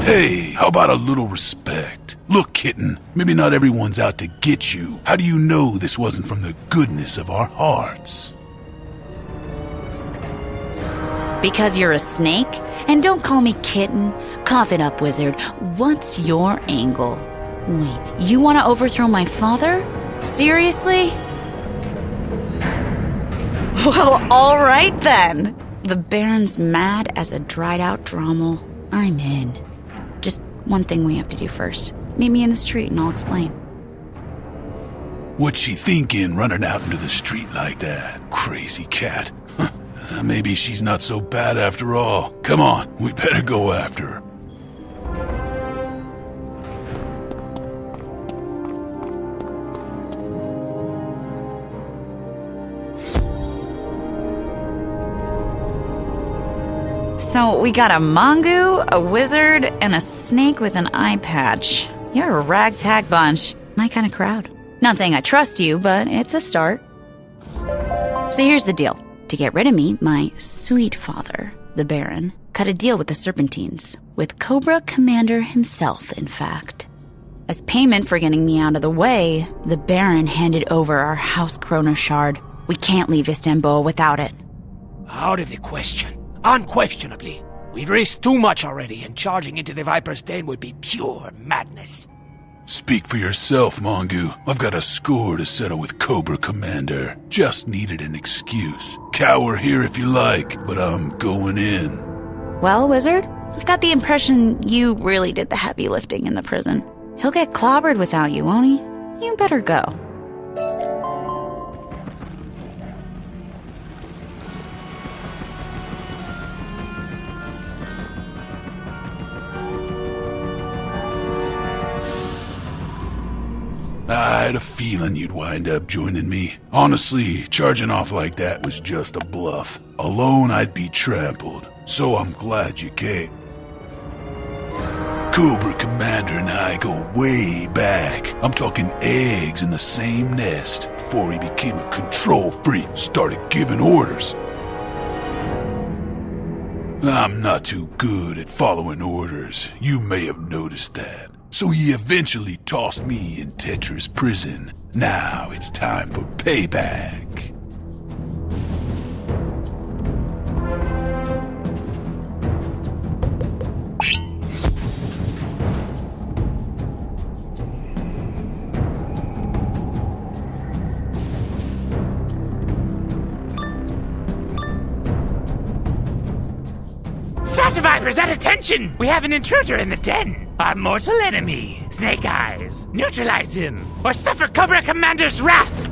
Hey, how about a little respect? Look, kitten, maybe not everyone's out to get you. How do you know this wasn't from the goodness of our hearts? Because you're a snake? And don't call me kitten. Cough it up, wizard. What's your angle? Wait, you want to overthrow my father? Seriously? Well, all right then. The Baron's mad as a dried-out Drommel. I'm in. Just one thing we have to do first. Meet me in the street and I'll explain. What's she thinking running out into the street like that? Crazy cat. Maybe she's not so bad after all. Come on, we better go after her. So we got a mongoose, a wizard, and a snake with an eye patch. You're a ragtag bunch. My kind of crowd. Not saying I trust you, but it's a start. So here's the deal. To get rid of me, my sweet father, the Baron, cut a deal with the Serpentines. With Cobra Commander himself, in fact. As payment for getting me out of the way, the Baron handed over our House Chrono Shard. We can't leave Istanbul without it. Out of the question. Unquestionably. We've risked too much already, and charging into the Viper's Den would be pure madness. Speak for yourself, Mongu. I've got a score to settle with Cobra Commander. Just needed an excuse. Cower here if you like, but I'm going in. Well, Wizard, I got the impression you really did the heavy lifting in the prison. He'll get clobbered without you, won't he? You better go. I had a feeling you'd wind up joining me. Honestly, charging off like that was just a bluff. Alone, I'd be trampled. So I'm glad you came. Cobra Commander and I go way back. I'm talking eggs in the same nest before he became a control freak, started giving orders. I'm not too good at following orders. You may have noticed that. So he eventually tossed me in Tetris prison. Now it's time for payback. Vipers, at attention! We have an intruder in the den. Our mortal enemy, Snake Eyes. Neutralize him, or suffer Cobra Commander's wrath!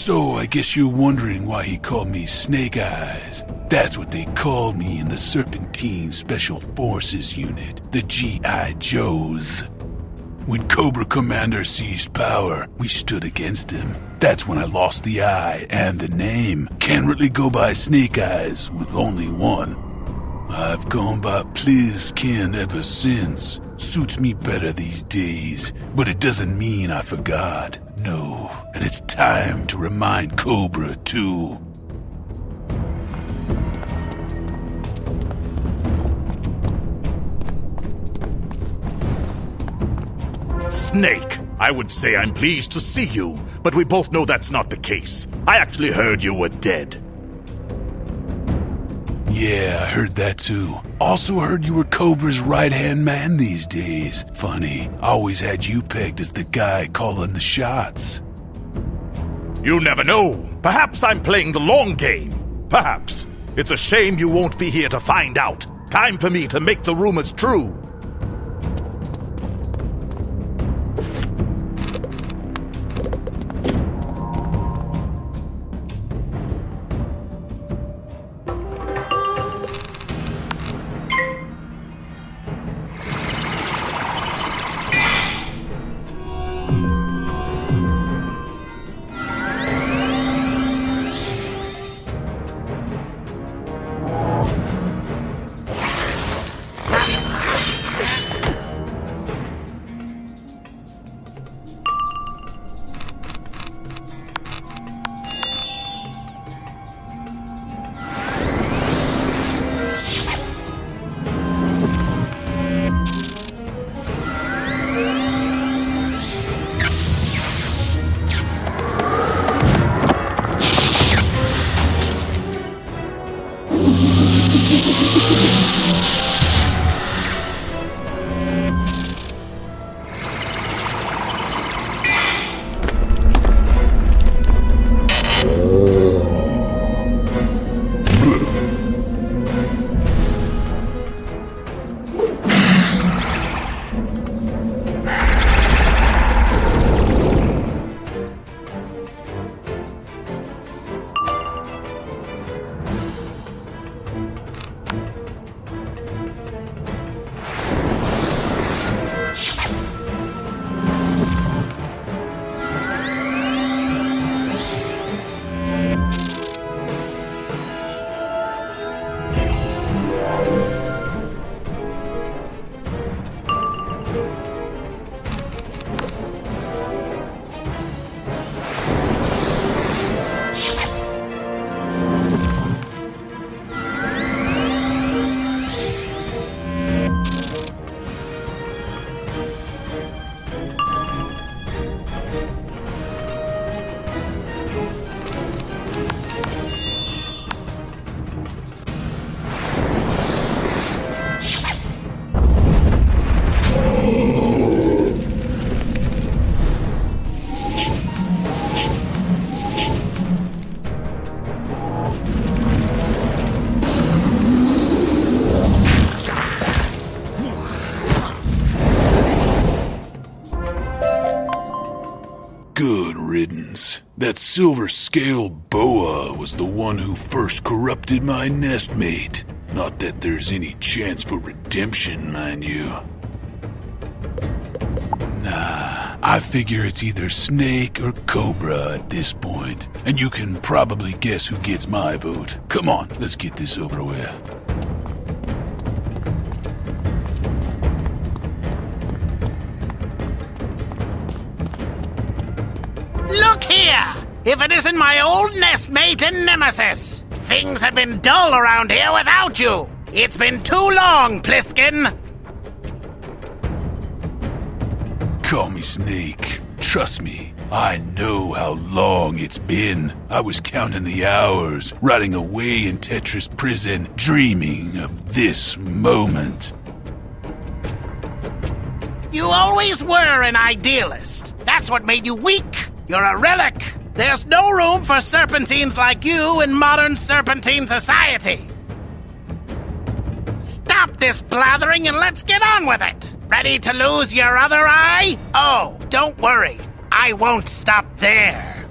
So I guess you're wondering why he called me Snake Eyes. That's what they called me in the Serpentine Special Forces Unit, the G.I. Joes. When Cobra Commander seized power, we stood against him. That's when I lost the eye and the name. Can't really go by Snake Eyes with only one. I've gone by Pliskin ever since. Suits me better these days, but it doesn't mean I forgot. No, and it's time to remind Cobra too. Snake, I would say I'm pleased to see you, but we both know that's not the case. I actually heard you were dead. Yeah, I heard that too. Also heard you were Cobra's right-hand man these days. Funny, I always had you pegged as the guy calling the shots. You never know. Perhaps I'm playing the long game. Perhaps. It's a shame you won't be here to find out. Time for me to make the rumors true. Good riddance. That silver-scaled boa was the one who first corrupted my nestmate. Not that there's any chance for redemption, mind you. Nah, I figure it's either Snake or Cobra at this point. And you can probably guess who gets my vote. Come on, let's get this over with. Look here! If it isn't my old nestmate and nemesis! Things have been dull around here without you! It's been too long, Pliskin! Call me Snake. Trust me, I know how long it's been. I was counting the hours, rotting away in Tetris prison, dreaming of this moment. You always were an idealist. That's what made you weak. You're a relic. There's no room for serpentines like you in modern serpentine society. Stop this blathering and let's get on with it. Ready to lose your other eye? Oh, don't worry. I won't stop there.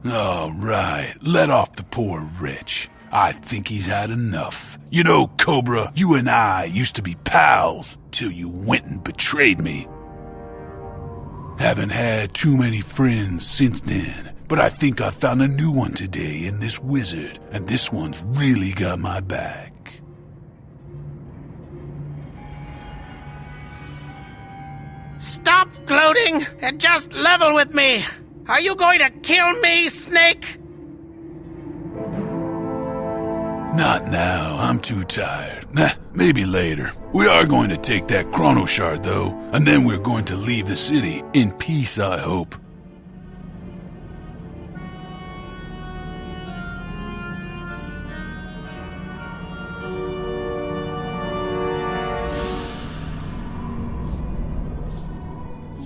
All right, let off the poor wretch. I think he's had enough. You know, Cobra, you and I used to be pals till you went and betrayed me. Haven't had too many friends since then, but I think I found a new one today in this wizard, and this one's really got my back. Stop gloating and just level with me! Are you going to kill me, Snake? Not now, I'm too tired. Nah, maybe later. We are going to take that chrono shard, though, and then we're going to leave the city in peace, I hope.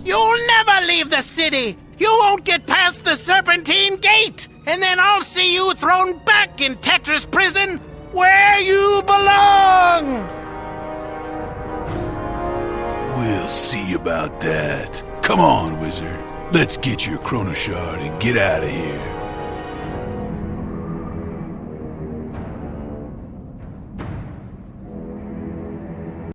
You'll never leave the city! You won't get past the Serpentine Gate! And then I'll see you thrown back in Tetris Prison, where you belong! We'll see about that. Come on, wizard. Let's get your chrono shard and get out of here.